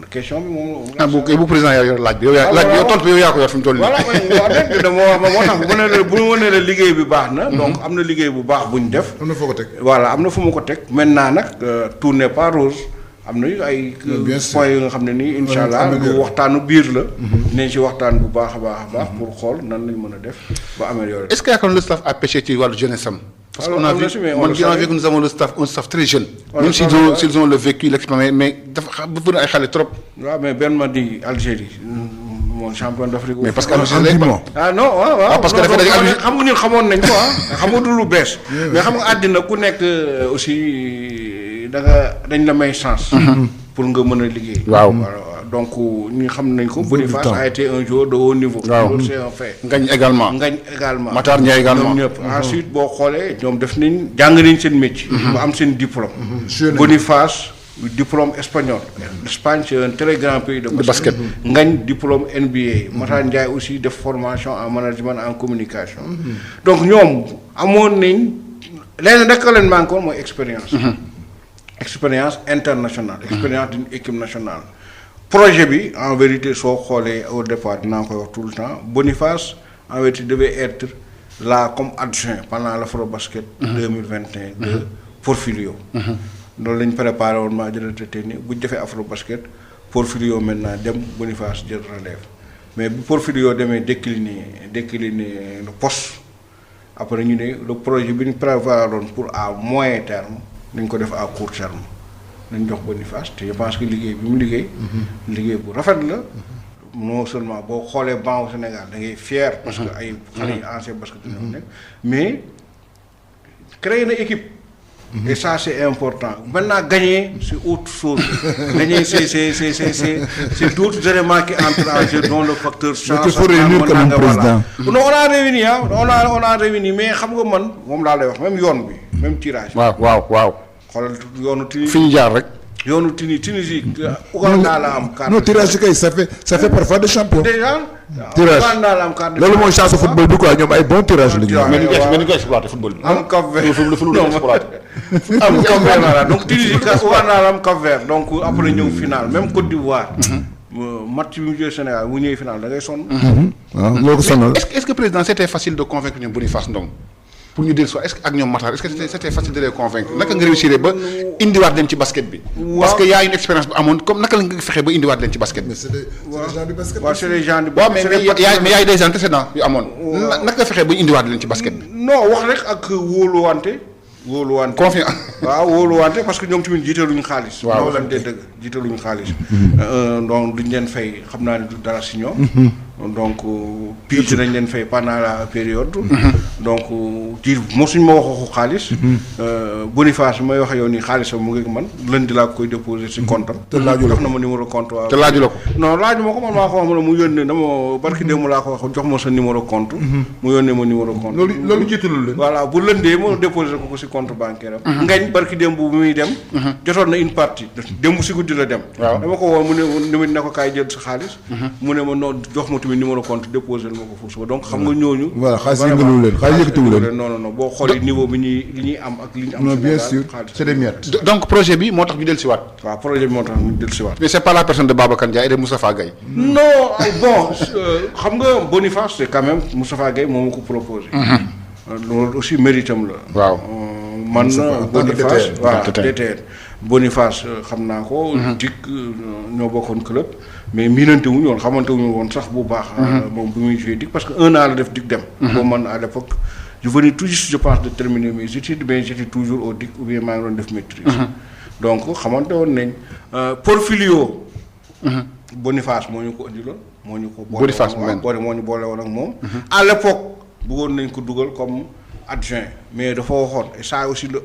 question bi moom. bu président yor laaj bi yow yaa laaj bi yow tontu bi yow yaa ko yor fi mu toll nii. voilà moo tax bu ma nee la liggéey bi baax na. donc am na liggéey bu baax bu ñu def. am na foo ko teg. voilà am na fu ma ko teg maintenant nag tout n'est pas rose am na ay. points yu nga xam ne nii incha allah lu waxtaanu biir la. dinañ si waxtaan bu baax a baax pour xool nan lañ mën a def ba améliorer. est-ce que yaakaar le staff a pêché ci wàllu jeunesse am. parce qu'on a vu que nous avons un staff très jeune. même s'ils ont le vécu l'expérience mais dafa bëgg ay xale trop. waaw mais Ben Madi Algérie moom champion d'Afrique. mais parce que Algérie non waaw parce que dafa daje xam nga ñun xamoon nañ ko xam nga du lu bees. mais xam nga àddina ku nekk aussi dañ la may chance. pour nga mën a liggéey. waaw donc ñu xam nañ ko. Boniface a été un joueur de haut niveau. loolu c'est un fait. Ngagne également. Matar Ndiaye également. ñoom ñëpp ensuite boo xoolee ñoom def nañ jàng nañ seen métier. ba am seen diplôme. Boniface diplôme espagnol. l'Espagne c'est un très grand pays de basket. Ngagne diplôme NBA. Matar Ndiaye aussi def formation en management en communication. donc ñoom amoon nañ léegi nag leen manqué mooy expérience. expérience internationale. expérience d'une équipe nationale. projet bi en vérité soo xoolee au départ dinaa koy wax tout le temps Boniface en vérité devait être là comme adjoint pendant l'Afrobasket 2021 de Porfirio. loolu lañ préparé woon maa jëlate technique bu ñu defee Afrobasket Porfirio maintenant dem Boniface jël relève mais bu Porfirio demee décliner le poste après ñu ne le projet bi ñu prévoir woon pour à moyen terme dañ ko def à court terme dañ jox Boniface te je pense que liggéey bi mu liggéey. liggéey bu rafet la. non seulement boo xoolee banc au Sénégal da ngay fier. parce que ay xale yu ancien basket ñoo nekk mais créé na équipe Et ça, c'est important. Maintenant, gagner, c'est autre chose. Gagner, c'est d'autres éléments qui entrent en jeu, dont le facteur chance. Il faut réunir comme un président. Non, on a réuni, hein. On a réuni, mais même tirage. waaw. yoonu Tunisie Ouganda la am carte. non tirage kay ça fait parfois des champions. déjà tirage Ouganda la am carte. loolu mooy chance football bi quoi ñoom ay bon tirage la ñu am. mais ni ko exploité football bi. am Cap-Vert am Cap-Vert donc Tunisie Ouganda la am Cap-Vert donc après ñëw final même Côte d'Ivoire. match bi mu jógee Sénégal mu ñëwee final da ngay sonn. waaw loolu ko sonal. est-ce que président c'était facile de convaincre ñoom Boniface Ndong pour ñu dellu si est-ce que ak ñoom Matar est-ce que c'était facile de les convaincre naka nga réussir ba indiwaat leen ci basket bi. parce que y a une expérience bu amoon comme naka la nga fexe ba indiwaat leen ci basket bi. mais c'est des gens du basket. waaw c'est des gens du waaw mais y a des antécédents yu amoon. naka nga fexe ba indiwaat leen ci basket bi. non wax rek ak wóoluwante. confiance. waaw wóoluwante parce que ñoom tamit jiitaluñu xaalis. waaw lan dee dëgg jiitaluñu xaalis. donc duñ leen fay xam naa ne du dara si ñoom. donc pige nañ leen fay pendant la période. donc ci mosuñ ma waxu xaalis. Boniface may wax yow nii xaalisam mu ngi man lundi laa koy déposer si compte am. te laaju la ko jox na ma numéro compte waaw. te laaju la ko. non laaju ma ko man maa ko wax ma ne mu yónnee dama barki démb laa ko wax jox ma sa numéro compte. mu yónnee ma numéro compte. loolu jiitalul leen. voilà bu lëndee ma déposer ko si compte bancaire am. ngañ barki démb bu muy dem. jotoon na une partie démb si guddi la dem. waaw dama ko woo mu ne ko kaay jël sa xaalis. mu ne ma non jox ma tamit numéro compte déposé ma ko foofu donc xam nga ñooñu. voilà xaalis yëngalu leen xaalis yëkkatiwu leen. non boo xoolee niveau bi li ñuy am ak li ñu am. non bien sûr c'est des miettes. donc projet bi moo tax ñu dellusiwaat. waaw projet bi moo tax ñu dellusiwaat. mais c'est pas la personne de Babacar Ndiaye et de Moustapha Gaye. non bon xam nga Boniface c'est quand même Moustapha Gaye moo ma ko proposé. loolu aussi mérite am la. waaw man Boniface waaw DTR. DTR Boniface xam naa ko. dikk ñoo bokkoon club. mais miinante wuñu woon xamante wuñu woon sax bu baax. moom bu muy joué dik parce que 1 an la def dik dem. boobu man à l'époque je venais tout juste je pense de terminer mes études mais j'étais toujours au dik ou bien maa ngi doon def maîtrise. donc xamante woon nañ Porfilio. Boniface moo ñu ko andiloon moo ñu ko. Boniface moo ñu boole woon ak moom. à l'époque bëggoon nañ ko dugal comme adjoint mais dafa waxoon et ça aussi lu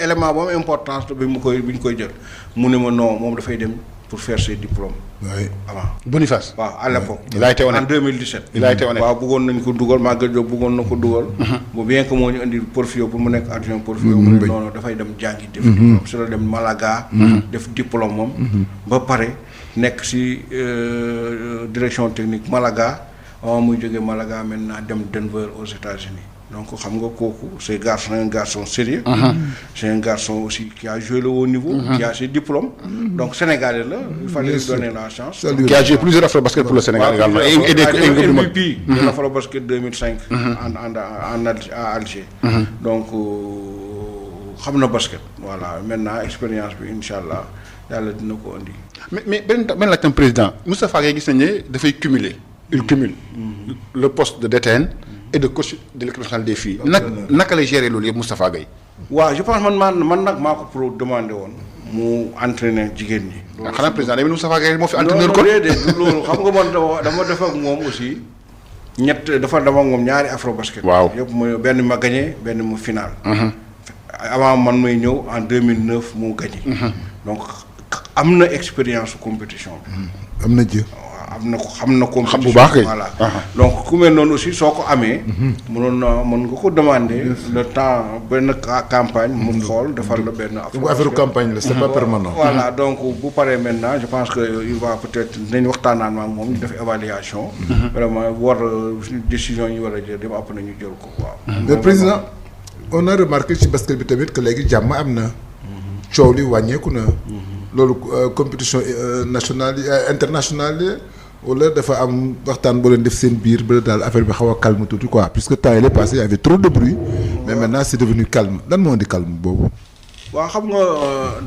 élément bu am importance bi ñu koy jël mu ne ma non moom dafay dem. pour faire ses diplômes. oui avant. Boniface. waaw à l'époque. il a été honnête en 2017. il a été honnête waaw bëggoon nañ ko dugal Maguette Diop bëggoon na ko dugal. bu bien que moo ñu indi Porfio pour mu nekk adjoint Porfio. mu ne non dafay dem jàngi. def diplôme su la dem Malaga. def diplôme moom. ba pare nekk ci direction technique Malaga waaw muy jógee Malaga maintenant dem Denver aux États-Unis donc xam nga kooku c'est un garçon sérieux. c'est un garçon aussi qui a joué le haut niveau. qui a ses diplômes. donc sénégalais la. il fallait lui donner la chance. qui a joué plusieurs afro-basket pour le Sénégal également. et des MVP de l'afro-basket 2005. à Alger. donc xam na basket. voilà maintenant expérience bi incha allah yàlla dina ko andi. mais benn laaj tam président Moustapha Gaye gis nañ ne dafay cumuler. il cumule. le poste de DTN. et de coach de l'équipe nationale des filles. naka lay gérer loolu yëpp Moustapha Gaye. waaw je pense man nag maa ko pro demandé woon. mu entraîner jigéen ñi. loolu xanaa président day Moustapha Gaye moo fi entraîneur kon. loolu xam nga man dama def ak moom aussi dafa dama ak moom ñaari afro basket. waaw yëpp mooy benn ma gagné benn mu final. avant man may ñëw en 2009 mu gagné. donc am na expérience compétition bi. am na jë. am na ko xam na compétition bu baax kay voilà donc ku mel noonu aussi soo ko amee. mën nga ko demander le temps benn campagne. mu xool defal la benn affaire campagne la c'est pas permanent. voilà donc bu paree maintenant je pense que il va peut-être dinañ waxtaanaan ak moom ñu def évaluation. vraiment war décision yi war a jël dem après ñu jël ko waaw. mais président on a remarqué ci basket bi tamit que léegi jàmm am na. coow li wàññeeku na. loolu compétition nationale yi internationale yi wala dafa am waxtaan boo leen def seen biir ba daal affaire bi xaw a calme tuuti quoi puisque temps yii passé il y avait trop de bruit. mais maintenant c'est devenu calme lan moo indi calme boobu. waaw xam nga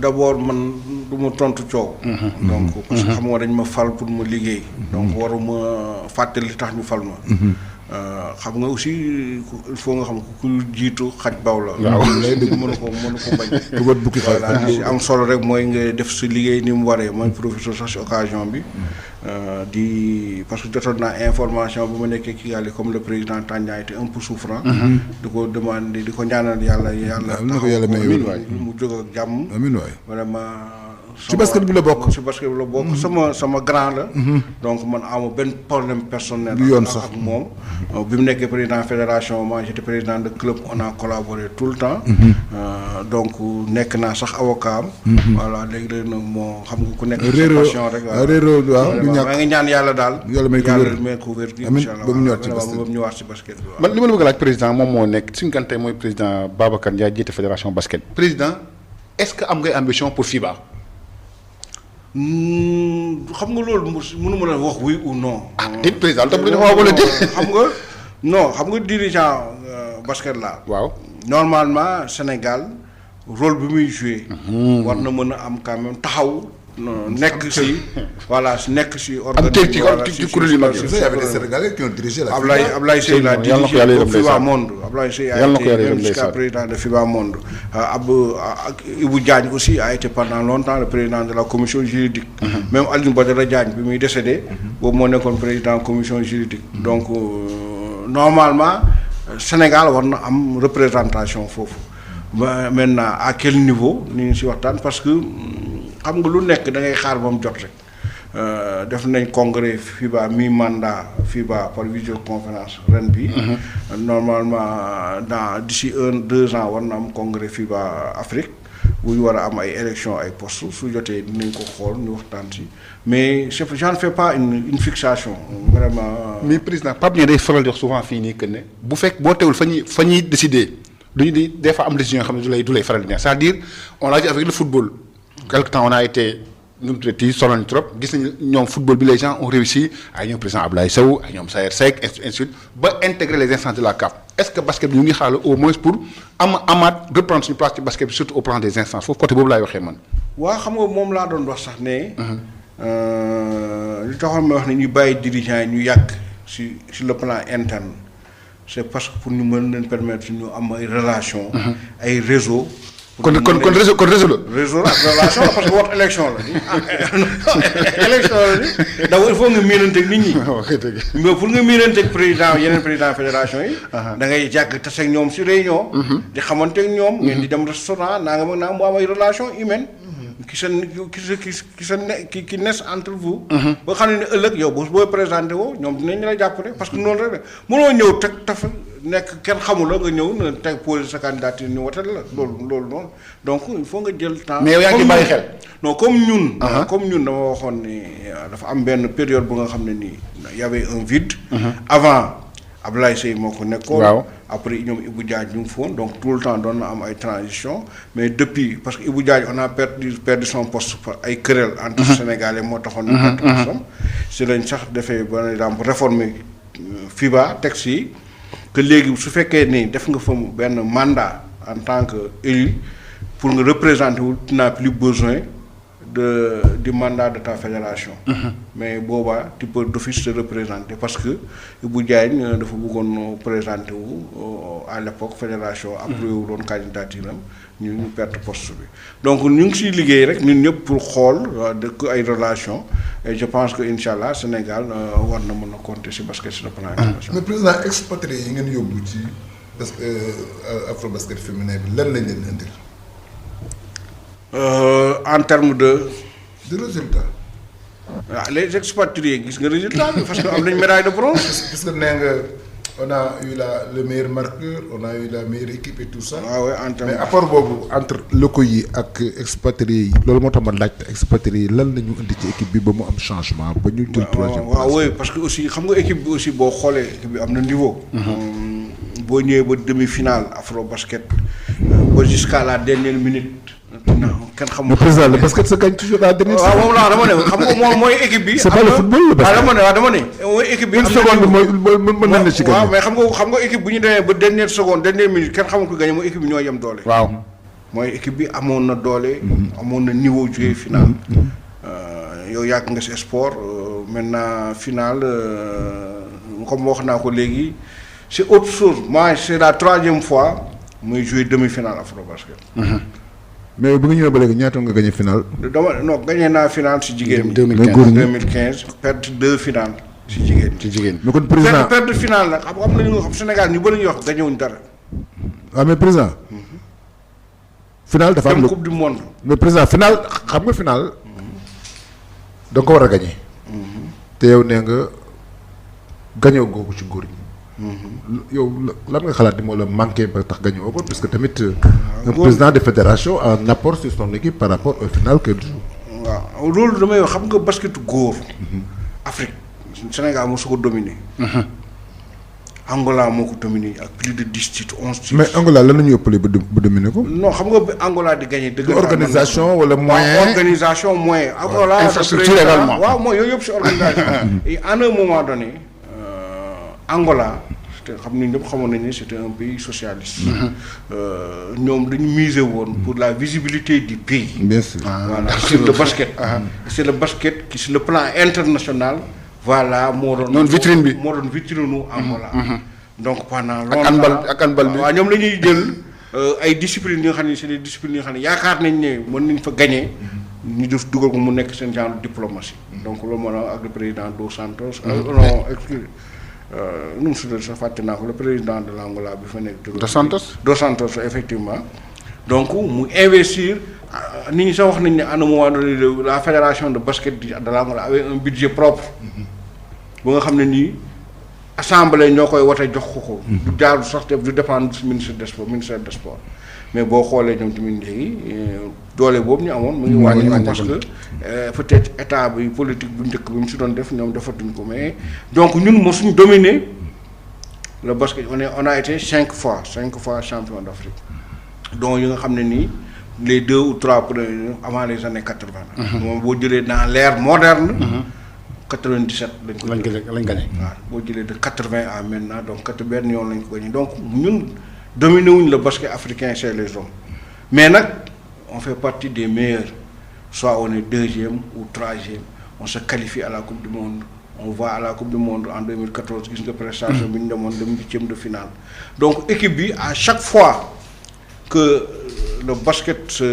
d'abord man du ma tontu coow. donc parce que xam nga dañ ma fal pour ma liggéey. donc waruma fàttali li tax ñu fal ma. xam nga aussi il faut nga xam ku jiitu xaj baw la. waaw lay dëgg mënu ko bañ. ku bët bukki xaj. voilà li si am solo rek mooy nga def si liggéey ni mu waree mooy professeur sax si occasion bi. Parce que jotoon naa information bu ma nekkee Kigali comme le président Tandian était un peu souffrant. di ko demander di ko ñaanal yàlla. na ko yàlla may mu jóg ak jàmm. amiin waay vraiment. ci basket bi la bokk. ci basket bi la bokk sama grand la. donc man amu benn problème personnel. du yoon sax ak moom. bi mu nekkee président fédération moi j'étais président de club on a collaboré tout le temps. donc nekk naa sax avocat am. voilà léegi nag moo xam nga ku nekk. passion rek waaw du ñàkk maa ngi ñaan yàlla daal. yàlla may ko wér amiin ba mu ñëwaat ci basket ba mu ñëwaat ci basket bi. man li ma la bëgg a laaj président moom moo nekk suñu gante mooy président Babacar Ndiaye jiite fédération basket. président est-ce que am ngay ambition pour FIBA. xam nga loolu mënu ma la wax oui ou non. dit président tam dañu wax wala déet. xam nga non xam nga dirigeant basket la. waaw normalement Sénégal rôle bi muy joué. war na mën a am quand même taxaw. nekk si voilà nekk si. organisation ci kuréel yu mag yi. il y avait des Sénégalais qui ont dirigé la FIBA. Ablaye Seye la dirigé FIBA Monde. Ablaye Seye a été même jusqu'à président de FIBA Monde. Ibou Diagne aussi a été pendant longtemps le président de la commission juridique. Même Alioune Badara Diagne bi muy décédé. boobu moo nekkoon président commission juridique. donc normalement Sénégal war na am représentation foofu. Maintenant à quel niveau ni ñu si waxtaan parce que. xam nga lu nekk da ngay xaar ba mu jot rek def nañ congrès FIBA mi-mandat FIBA par visioconférence ren bi normalement d'ici 1-2 ans war na am congrès FIBA Afrique bu ñu war a am ay élections ay postes su jotee dinañ ko xool ñu waxtaan si mais j'en fais pas une fixation vraiment. mais président Pape Ndiaye day faral di wax souvent fii nii que ne bu fekk boo teewul fa ñuy décider duñu di des fois am décision yoo xam ne du lay faral di neex c'est-à-dire on l'a vu avec le football. quelque temps on a été nu mu tuddati sonal trop gis nañu ñoom football bi les gens ont réussi ay ñoom président Abdoulaye Sow ay ñoom Sayer Seck ainsi de suite ba intégrer les instances de la CAF est-ce que basket bi ñu ngi xaar au moins pour amaat reprendre suñu place ci basket bi surtout au plan des instances foofu côté boobu laay waxee man. waa xam nga moom laa doon wax sax ne. li taxoon ma wax ne ñu bàyyi dirigeants yi ñu yàgg sur le plan interne c'est parce que pour ñu mën leen permettre ñu am ay relations. ay réseaux. kon réseau la. réseau ak relation la parce que woote élection la élection la ni d'abord il faut nga miinanteeg nit ñi. mais pour nga miinanteeg président yeneen président fédération yi. da ngay jàgg tase ak ñoom si réunion. di xamanteeg ñoom. ngeen di dem restaurant naa nga mën naa mu am ay relation humaine. ki nes entre vous. ba xam ne ëllëg yow booy présenté woo ñoom dinañ la jàppale parce que noonu rek mënoo ñëw teg taf nekk kenn xamul la nga ñëw na teg poser sa candidature ni wote la loolu noonu donc il faut nga jël temps. mais yow yaa ngi bàyyi xel. non comme ñun. dama waxoon ni dafa am benn période bu nga xam ne nii y avait un vide. avant Abdoulaye Seye moo ko nekkoon. waaw après ñoom Ibou Diagne ñu ngi foon donc tout le temps doon na am ay transition mais depuis parce que Ibou Diagne on a perdu son poste par ay querelle entre Sénégalais moo taxoon ñu perte postam si lañ sax defee par exemple réformer FIBA texte yi que léegi su fekkee ni def nga fa benn mandat en tant que élu pour nga représenter wu tu n'as plus besoin du mandat de ta fédération. mais boobaa tu peux d'office te représenter parce que Ibou Diagne dafa bëggoon présenter wu à l'époque fédération approuvé wu doon candidature am ñu perte poste bi donc ñu ngi siy liggéey rek ñun ñëpp pour xool dëkk ay relations et je pense que incha allah Sénégal war na mën a compter si basket sur le plan international. mais président expatrié yi ngeen yóbbu ci parce que afro basket féminin bi lan lañ leen indil. En termes de résultats. waaw les expatriés gis nga résultat bi parce que am nañ médaille de bronze. parce que nee nga on a eu le meilleur marqueur on a eu la meilleure équipe et tout ça. waaw oui en termes mais apport boobu entre locaux yi ak expatriés yi loolu moo tax ma laajte expatriés yi lan la ñu indi ci équipe bi ba mu am changement ba ñu jël troisième place. waaw oui parce que aussi xam nga équipe bi aussi boo xoolee équipe bi am na niveau. boo ñëwee ba demi-finale afro basket ba jusqu'à la dernière minute. non kenn xamul. le président le basket se gagne toujours à la dernière seconde. waaw moom laa dama ne xam nga moom mooy équipe bi. c'est pas le football le basket. dama ne mooy équipe bi. une seconde mooy mën nañ la ci gagné. waaw mais xam nga équipe bu ñu demee ba dernière seconde dernière minute kenn xamul ko gagné mooy équipe bi ñoo yem doole. waaw mooy équipe bi amoon na doole. amoon na niveau joué final. yow yàgg nga si sport maintenant final comme wax naa ko léegi c'est autre chose moi c'est la 3e fois muy jouer demi-finale Afrobasket. mais bu nga ñëwee ba léegi ñaata nga gagné final. non gagné naa finale si jigéen ñi. 2015 perdre 2 finales si jigéen ñi. ci jigéen mais kon président perdre finale nag xam na ñu nga xam Sénégal ñu bëri ñu wax gagné wuñ dara. waaw mais président. final dafa am dem coupe du monde. mais président final xam nga final. da nga ko war a gagné. te yow nee nga gagné googu ci góor ñi. yow lan nga xalaat ni moo la manqué ba tax gagné woo ko parce que tamit. un président de fédération a un apport sur son équipe par rapport au final qu'elle joue. waaw loolu damay wax xam nga basketu góor. Afrique Sénégal moo su ko dominé. Angola moo ko dominé ak plus de 10 titres 11 titres. mais Angola lan la ñuy ëppale ba dominé ko. non xam nga Angola di gagné. dëgg organisation wala moyen organisation moyen. Angola infrastructure également. waaw mooy yooyu yëpp si organisation. et à un moment donné Angola xam ni ñëpp xamoon nañu ne c'était un pays socialiste. ñoom dañu miser woon pour la visibilité du pays. bien sûr. voilà sur le basket. c'est le basket qui sur le plan international. voilà moo doon. noonu vitrine bi moo doon vitrine nu Angola. donc pendant longtemps ak handball bi waaw ñoom la ñuy jël ay disciplines yi nga xam ne c'est des disciplines yi nga xam ne yaakaar nañ ne mën nañ fa gagner ñu def dugal ko mu nekk seen genre diplomatie. donc loolu moo tax ak le président Dos Santos. non excuse nu mu tudd sax fàtte naa ko le président de l'Angola bi fa nekk. Dos Santos effectivement. donc mu investir nit ñi sax wax nañ ne à un moment donné la fédération de basket de l'Angola avait un budget propre. ba nga xam ne nii assemblée ñoo koy wote jox ko. du jaaru sax du dépendre du ministère des sports mais boo xoolee ñoom tamit léegi doole boobu ñu amoon. mu ngi wàññi parce que peut-être état bi politique bu njëkk bi mu si doon def ñoom defatuñ ko mais donc ñun mosuñ dominer le basket on a été 5 fois champion d'Afrique donc yi nga xam ne nii les 2 ou 3 premiers avant les années 80. moom boo jëlee dans l'ère moderne. 97 lañ gagné. waaw boo jëlee de 80 à maintenant donc 80 yoon lañ ko gagné donc ñun dominé wuñ le basket africain chez les hommes mais nag on fait partie des meilleurs soit on est 2e ou 3e on se qualifie à la coupe du monde on va à la coupe du monde en 2014 gis nga prestation bi ñu demoon dem 8e de finale donc équipe bi à chaque fois que le basket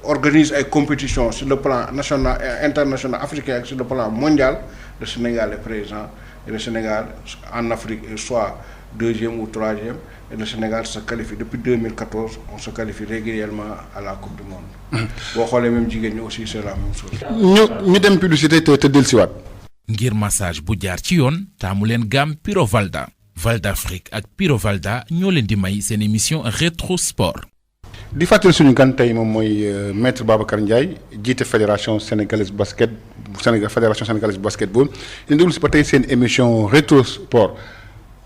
organise ay compétitions sur le plan national et international africain ak sur le plan mondial le Sénégal est présent et le Sénégal en Afrique est soit 2e ou 3e et le Sénégal se qualifie depuis 2014 on se qualifie régulièrement à la coupe du monde. boo xoolee même jigéen ñi aussi c'est la même chose. ñu dem publicité te dellusiwaat. ngir massage bu jaar ci yoon taamu leen gamme Piro Valda. Valda Afrique ak Piro Valda ñoo leen di may seen émission rétro sport. di fàttali suñu gan tey moom mooy maître Babacar Ndiaye jiite fédération sénégalaise basket fédération sénégalaise basketball ñu déglu si ba tey seen émission rétro sport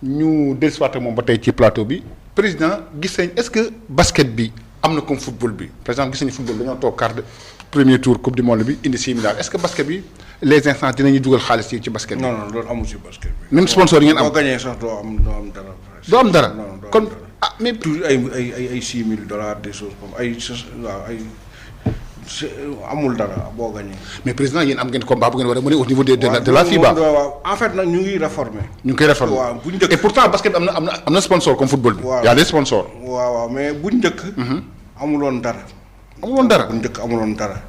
ñu dellusiwaat ak moom ba tey ci plateau bi président gis nañ est-ce que basket bi am na comme football bi par exemple gis nañu football dañoo toog quart de premier tour coupe du monde bi indi 6 milliards est-ce que basket bi les instants dinañu dugal xaalis ci basket bi. non loolu amul ci basket bi. même sponsor yi ngeen am boo gagné sax doo am dara. doo am dara kon. ah mais toujours ay $6,000 des choses comme ay amul dara boo gagné. mais président yéen am ngeen combat bu ngeen war a mën au niveau de la FIBA. waaw en fait nag ñu ngi réformer. ñu ngi koy réformer waaw bu njëkk et pourtant basket bi am na sponsor comme football bi. waaw y a des sponsors. waaw mais bu njëkk. amuloon dara. bu njëkk amuloon dara.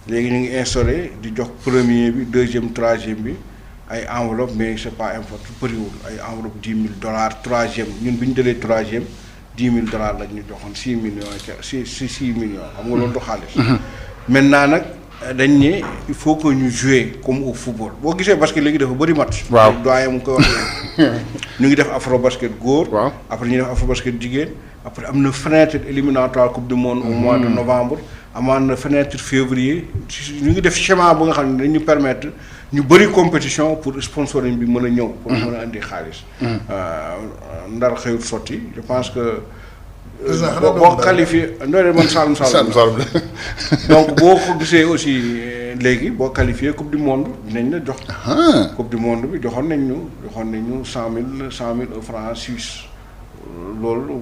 léegi ñu ngi instauré di jox premier bi 2e 3e bi ay enveloppe mais c'est pas important bëriwul ay enveloppe $10,000 3e ñun bi ñu jëlee 3e $10,000 lañ ñu joxoon 6 millions ci 6 millions xam nga loolu du xaalis. maintenant nag dañ ne il faut que ñu jouer comme au football boo gisee parce que léegi dafa bëri match. waaw doyen mu koy wax ñu ngi def afro basket góor. waaw après ñu def afro basket jigéen après am na fenêtre éliminatoire coupe du monde au mois de novembre. amaan na fenêtre février ñu ngi def schéma bu nga xam ne dañu permettre ñu bëri compétition pour sponsoring bi mën a ñëw. pour mën a indi xaalis. ndar xëyut sotti je pense que. boo qualifié ndoole man Saloum donc boo ko gisee aussi léegi boo qualifié coupe du monde dinañ la jox. coupe du monde bi joxoon nañ ñu 100,000 francs suisse loolu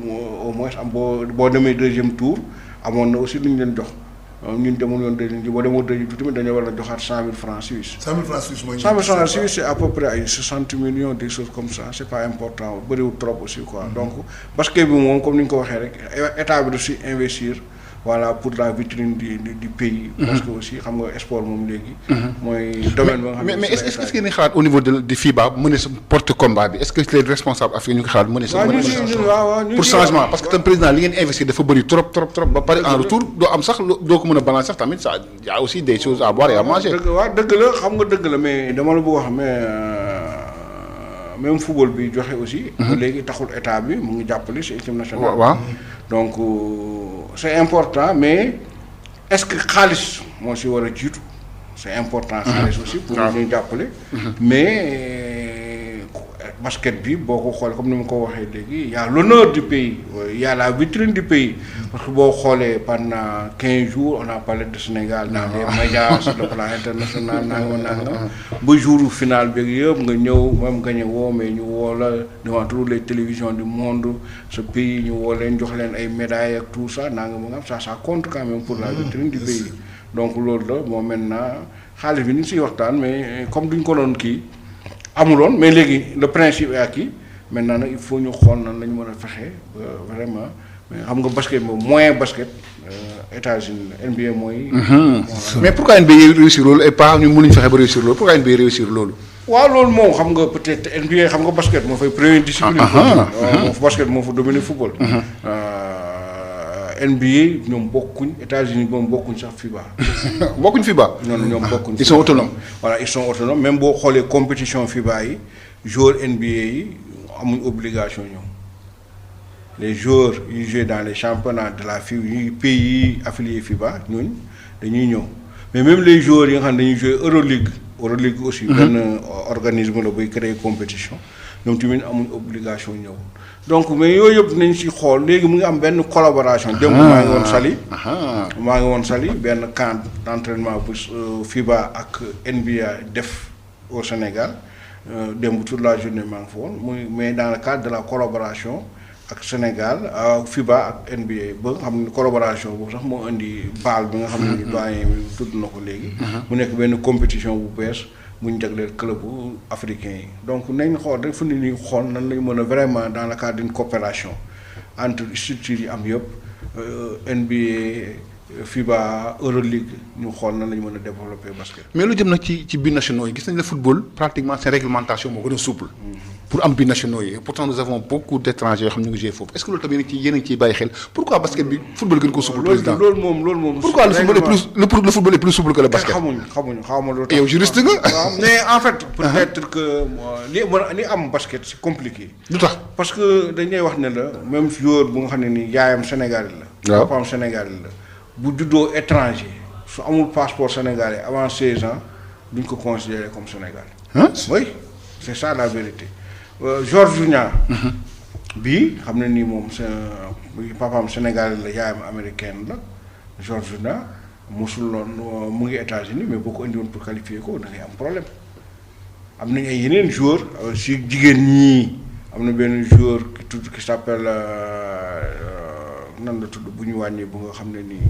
au moins am boo demee 2e tour amoon na aussi lu ñu leen jox ñun demoon yoon dañu boo demoo dañu tuuti dañoo war a joxaat 100 000 francs suisses. 100 000 francs suisses mooy. 100 000 francs suisses c'est à peu près ay 60 millions des choses comme ça c'est pas important bëriwul trop aussi quoi. Donc basket bi moom comme ni ñu ko waxee rek état bi da si investir. Voilà pour la vitrine du pays. Parce que aussi xam nga sport moom léegi. mooy domaine ba nga xam ne mais est-ce que ni xalaat au niveau de FIBA mën na sa porte combat bi est-ce que les responsables africains ñu ngi xalaat mën na sa pour changement parce que tam président li ngeen investir dafa bëri trop ba pare en retour doo am sax doo ko mën a balancer sax tamit ça y a aussi des choses à boire et à manger. dëgg la xam nga dëgg la mais dama la bëgg wax mais même football bi joxe aussi. ba léegi taxul état bi mu ngi jàppale ci équipe nationale. waaw donc c'est important mais est-ce que xaalis moo ci war a jiitu c'est important. xaalis aussi pour ñu jàppale. mais basket bi boo ko xoolee comme ni ma ko waxee léegi y a l'honneur du pays y a la vitrine du pays parce que boo xoolee pendant 15 jours on a parlé de Sénégal dans les médias sur le plan international nangam ba jour final bi yëpp nga ñëw même gagné woo mais ñu woo la devant toutes les télévisions du monde ce pays ñu woo leen jox leen ay médailles ak tout ça nangam ça compte quand même pour la vitrine du pays donc loolu la bon maintenant xaalis bi ñu siy waxtaan mais comme duñ ko doon kii. amuloon mais léegi le principe est acquis maintenant nag il faut ñu xool nan la ñu mën a fexe vraiment mais xam nga basket moom moyen basket États-Unis la NBA mooy. mais pourquoi NBA réussir loolu et pas ñun mënuñ fexe ba réussir loolu pourquoi NBA réussir loolu. waaw loolu moom xam nga peut-être NBA xam nga basket moo fay première discipline. moo fa basket moo fa dominer football. NBA ñoom bokkuñ États-Unis moom bokkuñ sax FIBA. bokkuñ FIBA. ñoom bokkuñ. ils sont autonomes. voilà ils sont autonomes même boo xoolee compétition FIBA yi joueurs NBA yi amuñ obligation ñoom les joueurs yi jouent dans les championnats de la FIBA yi pays affiliés FIBA ñooñu dañuy ñëw mais même les joueurs yi nga xam ne dañuy jouer Euroleague aussi. benn organisme la buy créer compétition ñoom tamit amuñ obligation ñëw. donc mais yooyu yëpp nañ ci xool léegi mu ngi am benn collaboration. démb maa ngi woon Saly. benn camp d'entraînement bu FIBA ak NBA def au Sénégal démb toute la journée maa ngi fa woon muy mais dans le cadre de la collaboration ak Sénégal FIBA ak NBA ba nga xam ne collaboration boobu sax moo indi BAL bi nga xam ne doyen bi tudd na ko léegi. mu nekk benn compétition bu bees. bu ñu jagleel club africain yi donc nañ xool rek fu ni ñuy xool nan lañu mën a vraiment dans le cadre d'une coopération entre structures yi am yëpp NBA FIBA Euroleague ñu xool nan lañu mën a développer basket. mais lu jëm nag ci binationaux yi gis nañ le football pratiquement seen réglementation moo gën a souple. pour am binationaux yi pourtant nous avons beaucoup d'étrangers yoo xam ne ñu ngi jouer foofu est-ce que loolu tamit yéen a ngi ciy bàyyi xel pourquoi basket bi football gën ko souple président loolu moom pourquoi le football est plus souple que le basket. xawma loolu. yow juriste nga. mais en fait peut-être que li am basket c'est compliqué. lu tax parce que dañuy wax ne la même joueur bu nga xam ne nii yaayam sénégalais la. waaw papaam sénégalais la bu juddoo étranger su amul passeport sénégalais avant 16 ans duñ ko considérer comme sénégalais. oui c'est ça la vérité. Georges Niang bii xam ne nii moom papaam sénégalais la yaayam américaine la Georges Niang mosul loon mu ngi États-Unis mais boo ko indi woon pour qualifier ko da ngay am problème am nañ ay yeneen joueurs si jigéen ñii am na benn joueur qui s'appelle nan la tudd bu ñu wàññi bu nga xam ne nii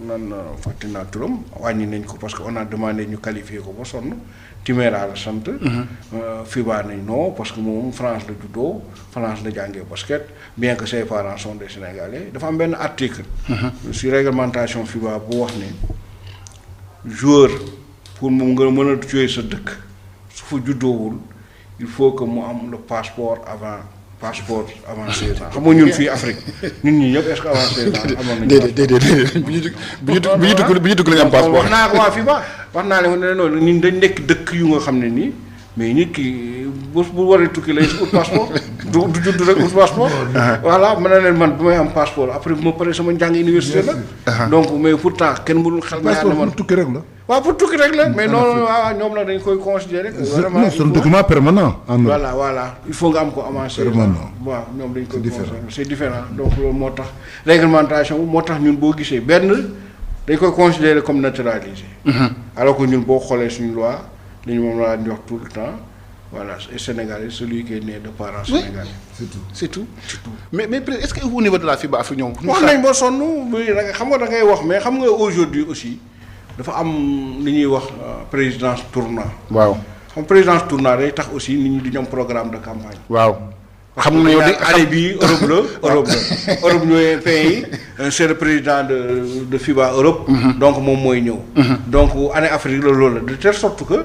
nan fàtte naa turam wàññi nañ ko parce que on a demandé ñu qualifier ko ba sonn Timéra la sant. FIBA nañ non parce que moom France la juddoo France la jàngee basket bien que ses parents sont des Sénégalais dafa am benn article. si réglementation FIBA bu wax ne joueur pour mu nga mën a jouer sa dëkk su fa juddoowul il faut que mu am le passeport avant 16 ans xam nga ñun fii Afrique ñun ñi ñëpp est-ce que avant 16 ans amoon nañu. déedéet bu ñu dugg lañu am passeport. wax naa ko waa FIBA wax naa leen ne noonu ñun dañ nekk dëkk yu nga xam ne nii mais nit ki bu waree tukki lay ut passeport du judd rek ut passeport. voilà mën na leen man bu may am passeport après bu ma paree sama njàng université la. donc mais pourtant kenn mënul xel. passeport pour tukki rek la. waaw pour tukki rek la mais non waaw ñoom nag dañ koy considérer. vraiment c'est un document permanent. voilà il faut nga am ko avancé. permanent waaw ñoom dañ koy considérer c'est différent donc loolu moo tax réglementation moo tax ñun boo gisee benn dañ koy considérer comme naturalisé. alors que ñun boo xoolee suñu loi li ñu moom laa di wax tout le temps voilà et sénégalais celui qui est né de parents sénégalais. c'est tout mais est-ce que au niveau de la FIBA Afrique ñoom. wax nañ ba sonn xam nga da ngay wax mais xam nga aujourd'hui aussi dafa am li ñuy wax présidence tournant. waaw xam présidence tournant day tax aussi nit ñi du ñoom programme de campagne. waaw. xam nga yow de année bii Europe ñooy pays c'est le président de FIBA Europe. donc moom mooy ñëw. donc année Afrique la loolu la de telle sorte que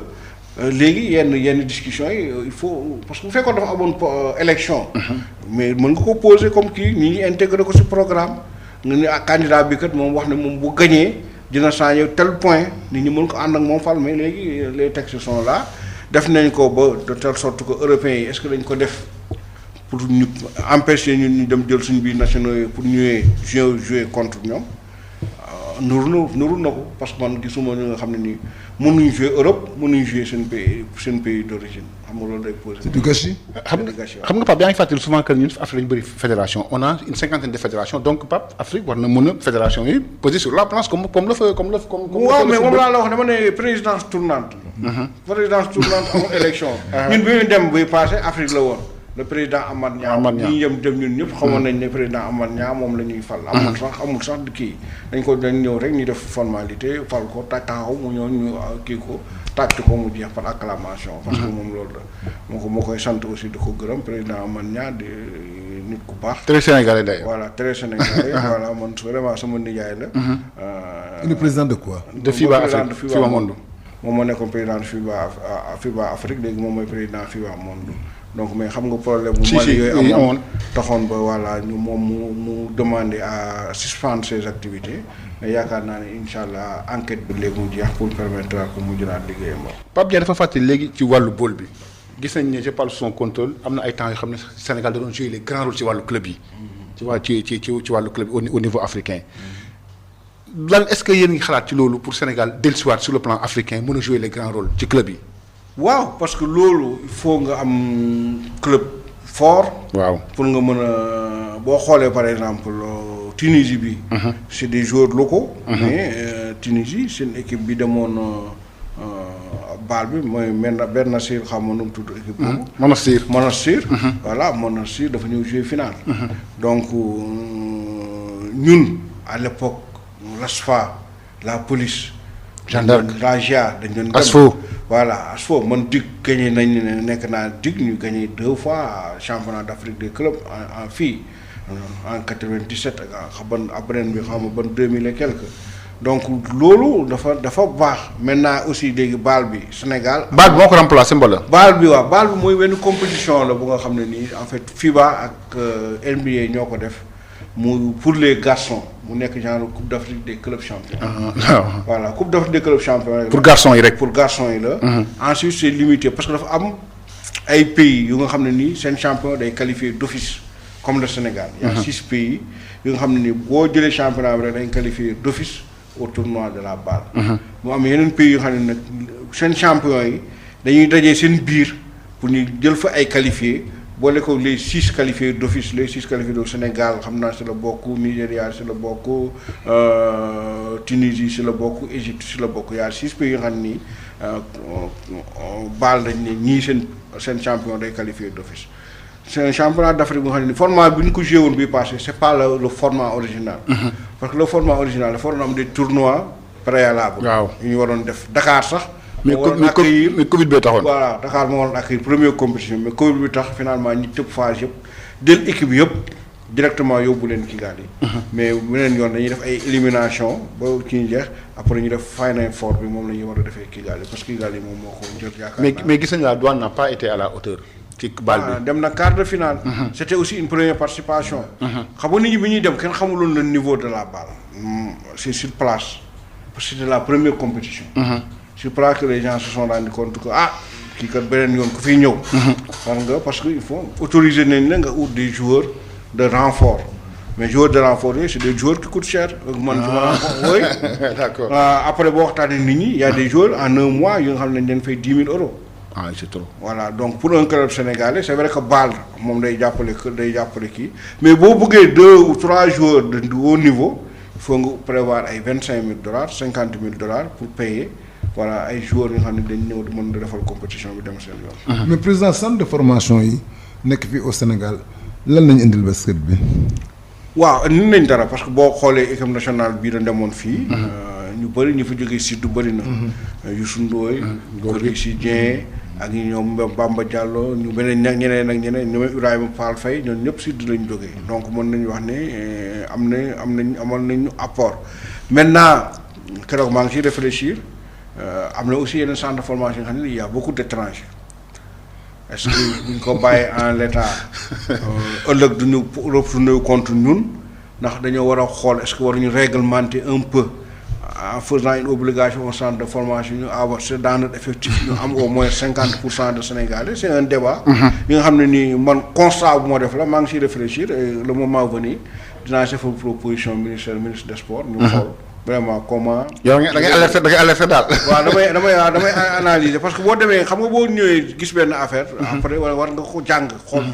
léegi yenn discussions yi il faut parce que bu fekkoon dafa amoon élection. mais mën nga ko poser comme kii ñi intégré ko ci programme nga ni candidat bi kat moom wax ne moom bu gagné dina changer tel point nit ñi mën ko ànd ak moom fal mais léegi les textes sont là def nañ ko ba de telle sorte que européens yi est-ce que dañ ko def. pour ñu empêcher ñun ñu dem jël suñu biir nationaux yi pour ñëwee jouer contre ñoom nuru na ko parce que man gisuma ñu nga xam ne nii mënuñ jouer Europe mënuñ jouer seen pays d'origine xam nga loolu day poser. c'est du gâchis. xam nga Pape yaa ngi fàttali souvent que ñun Afrique lañu bëri fédération on a une cinquantaine de fédérations donc Pape Afrique war na mën a fédération yi poser sur la planche comme waaw mais moom laa la wax dama ne présidence tournante. présidence tournante amul élection. ñun bi ñu dem buy passé Afrique la woon. le président Amath Niang ñi dem ñun ñëpp xamoon nañ ne président Amath Niang moom la ñuy fal. amul sax kii dañ ñëw rek ñu def formalité fal ko taxaw mu ñëw ñu kii ko tàcc ko mu jeex par acclamation. parce que moom loolu la moo koy sant aussi di ko gërëm président Amath Niang di nit ku baax. très sénégalais d'ailleurs. voilà très sénégalais voilà man vraiment sama nijaay la. il est président de quoi. de FIBA Afrique FIBA Monde. moom moo nekkoon président FIBA Afrique léegi moom mooy président FIBA Monde. donc mais xam nga problème bu Mali yooyu amoon taxoon ba voilà ñu moom mu demander à suspendre ses activités mais yaakaar naa ne incha allah enquête bi léegi mu jeex pour permettre ko mu jëlaat liggéeyam ba. Pape Dia dafa fàttali léegi ci wàllu bool bi gis nañ ne je parle sous son contrôle am na ay temps yoo xam ne Sénégal da doon jouer les grands rôles ci wàllu club yi. ci wàllu club au niveau africain. lan est-ce que yéen ngi xalaat ci loolu pour Sénégal dellusiwaat sur le plan africain mën a jouer les grands rôles ci club yi. waaw parce que loolu il faut nga am club fort. waaw pour nga mën a boo xoolee par exemple Tunisie bi. c'est des joueurs locaux. mais Tunisie seen équipe bi demoon baal bi mooy Ben Nasir xam nga nu mu tudd équipe boobu. Monastir. voilà Monastir dafa ñëw jouer finale. donc ñun à l'époque l'ASFA la police. gendarme la GIA dañ doon ASFO. voilà ASFO man dig gagné nañ nekk naa dig ñu gagné 2 fois championnat d'Afrique des clubs en fii en 97 ak ban après bi xam nga ban 2000 et quelque donc loolu dafa baax maintenant aussi léegi baal bi Sénégal. baal bi moo ko remplacé mbala. baal bi mooy wenn compétition la bu nga xam ne nii en fait FIBA ak NBA ñoo ko def mu pour les garçons mu nekk genre coupe d'Afrique des clubs champions. voilà coupe d'Afrique des clubs champions. pour garçons yi rek. pour garçons yi la. ensuite c'est limité parce que dafa am ay pays yu nga xam ne nii seen champion day qualifié d'office comme le Sénégal. il y a 6 pays yu nga xam ne nii boo jëlee championnat bi rek dañ qualifié d'office au tournoi de la balle. mu am yeneen pays yu xam ne nag seen champion yi dañuy dajee seen biir pour ñu jël fa ay qualifiés. boole ko les 6 qualifiés d'office les 6 qualifiés du Sénégal xam naa si la bokk Nigéria si la bokk Tunisie si la bokk Égypte si la bokk yaa 6 pays yoo xam ni baal dañ ne ñii seen champion day qualifié d'office. c'est un championnat d'Afrique bu nga xam ne format bi ñu ko joué woon bii passé c'est pas le format original. parce que le format original dafa waroon am des tournois préalables. waaw yu ñu waroon def Dakar sax. mais Covid bee taxoon. voilà Dakar moo waroon accueillir première compétition mais Covid bi tax finalement ñi tëb phase yëpp del équipe yëpp directement yóbbu leen Kigali. mais beneen yoon dañuy def ay élimination ba kii ñu jeex après ñu def Final Four bi moom la ñuy war a defee Kigali parce que Kigali moom moo ko jël yaakaar mais gis nañu la Douane n'a pas été à la hauteur. ci baal bi dem na quart de finale. c'était aussi une première participation. xam nga nit ñi bi ñuy dem kenn xamuloon le niveau de la balle. c'est sur place parce que c'était la première compétition. sur place que les gens se sont rendu compte que kii kat beneen yoon ku fiy ñëw. xam nga parce que il faut autoriser nañ la nga ut des joueurs de renfort mais joueurs de renfort yooyu c'est des joueurs qui coûtent cher. man su ma renfort oui. d'accord après boo waxtaanee nit ñi y a des joueurs en 1 mois yu nga xam ne dañ leen fay 10 000 euros. c'est trop. voilà donc pour un club sénégalais c'est vrai que baal moom day jàppale kii mais boo bëggee 2 ou 3 joueurs de haut niveau il faut nga prévoir ay $25,000 $50,000 pour payer voilà ay joueurs yi nga xam ne dañ ñëw di mën a defal compétition bi dem seen yoon. mais président centre de formation yi nekk fii au Sénégal lan lañ indil basket bi. waaw indi nañ dara parce que boo xoolee équipe nationale bii da demoon fii. ñu bëri ñu fa jógee Sud bëri na. Youssou Ndoye. Gorgui Sy Dieng ak ñoom Bamba Diallo ñu beneen ñeneen ak ñeneen ñoom Ibrahima Fall Faye ñoom ñëpp Sud lañ jógee donc mën nañu wax ne amal nañu apport maintenant keroog maa ngi ciy réfléchir am na aussi yeneen centre de formation yi nga xam ne il y a beaucoup d'étrangers est-ce que buñ ko bàyyee en l'état ëllëg duñu retourner contre ñun ndax dañoo war a xool est-ce que waruñu réglementer un peu en faisant une obligation au centre de formation ñu avoir dans notre effectif ñu am au moins 50% de Sénégalais c'est un débat yi nga xam ne nii man constat bu ma def la maa ngi ciy réfléchir et le moment venu dinaa defal proposition ministre des sports ñu xool vraiment comment. yow da ngay alerter daal. waaw damay analyser parce que boo demee xam nga boo ñëwee gis benn affaire. après war nga ko jàng xool.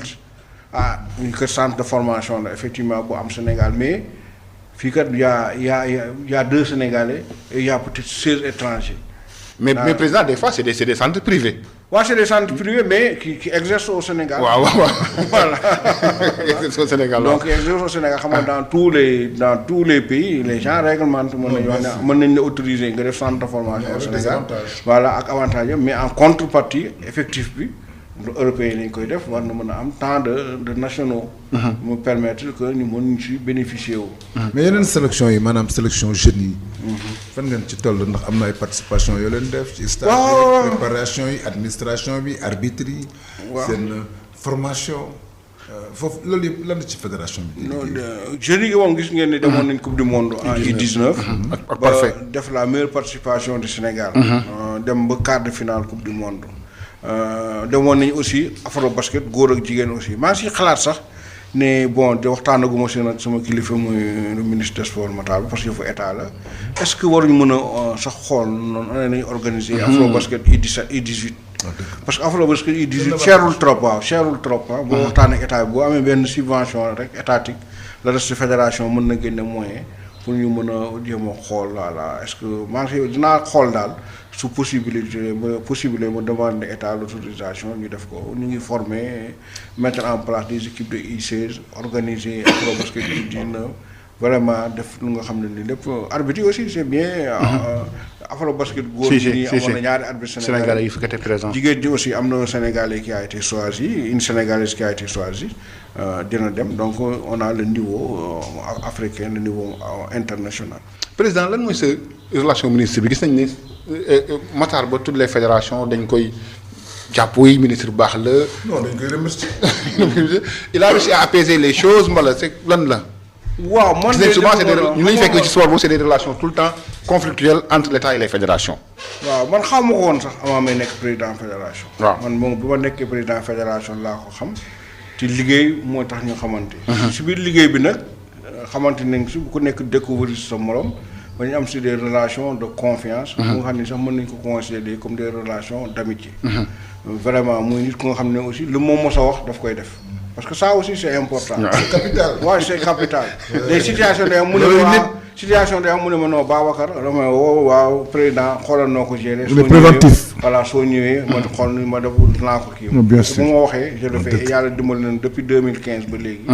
ñu ko centre de formation la effectivement bu am Sénégal mais fii kat y a 2 Sénégalais et il y a peut-être 16 étrangers. mais président des fois c'est des centres privés. waaw c'est des centres privés mais qui exercent au Sénégal. waaw voilà. exercent au Sénégal donc exercent au Sénégal xam nga dans tous les pays les gens réglementent mën nañu wax ne mën nañu la autoriser nga def centre de formation au Sénégal. voilà ak avantage mais en contrepartie effectif bi européens lañ koy def war na mën a am tant de nationaux. mu permettre que ñu mën ci bénéficier wu. mais yeneen sélection yi maanaam sélection jeunes yi. fan ngeen ci toll ndax am na ay participation yoo leen def. ci stage yi préparation yi administration bi arbitre yi. seen formation. foofu loolu yëpp lan la ci fédération bi. non jeunes yi moom gis ngeen ni demoon nañ coupe du monde en U19. ak parfait def la meilleure participation du Sénégal. dem ba quart de finale coupe du monde. demoon nañu aussi afro basket góor ak jigéen aussi maa ngi siy xalaat sax ne bon de waxtaanaguma si nag sama kilifa muy le ministre des sports Matar bi parce que yëfu état la est-ce que waruñu mën a sax xool noonu nañu organiser afro basket U17 U18 parce que afro basket U18 cherul trop boo waxtaan ak état bi boo amee benn subvention rek étatique le reste fédération mën na génne moyen pour ñu mën a jéem a xool voilà est-ce que maa ngi dinaa xool daal su possible ma demande état l'autorisation ñu def ko ñu ngi former mettre en place des équipes de U16 organiser afro basket U19 vraiment def lu nga xam ne ni lépp arbitre yi aussi c'est bien afro basket góor ñi amoon na ñaari arbitre sénégalais yi fi été présent jigéen ñi aussi am na sénégalais qui a été choisi une sénégalaise qui a été choisie dina dem donc on a le niveau africain le niveau international. président lan mooy sa relation ministre bi gis nañ ni Matar ba toutes les fédérations dañ koy jàpp yi ministre bu baax la. non dañ koy remercier. il a réussi à apaiser les choses mbala c'est lan la. waaw man de souvent c'est ñu lañu fekk ci sport boobu c'est des relations tout le temps conflictuelles entre l'État et les fédérations. waaw man xaw ma ko woon sax avant may nekk président fédération. waaw man moom bu ma nekkee président fédération laa ko xam te liggéey moo tax ñu xamante. si biir liggéey bi nag xamante nañ si bu ko nekk découvrir sa morom ba ñu am si des relations de confiance. bu nga xam ne sax mën nañu ko considérer comme des relations d'amitié. vraiment muy nit ku nga xam ne aussi lu moom mos a wax daf koy def. parce que ça aussi c'est important. c'est capital. waaw c'est capital. les situations day am mu ne ma non Babacar dama woo waaw président xoolal noo ko gérer. le préventif. voilà soo ñëwee. ma xool ni ma def naa ko kii. bien sûr bu ma waxee je le fais yàlla dimbali nañu depuis 2015 ba léegi.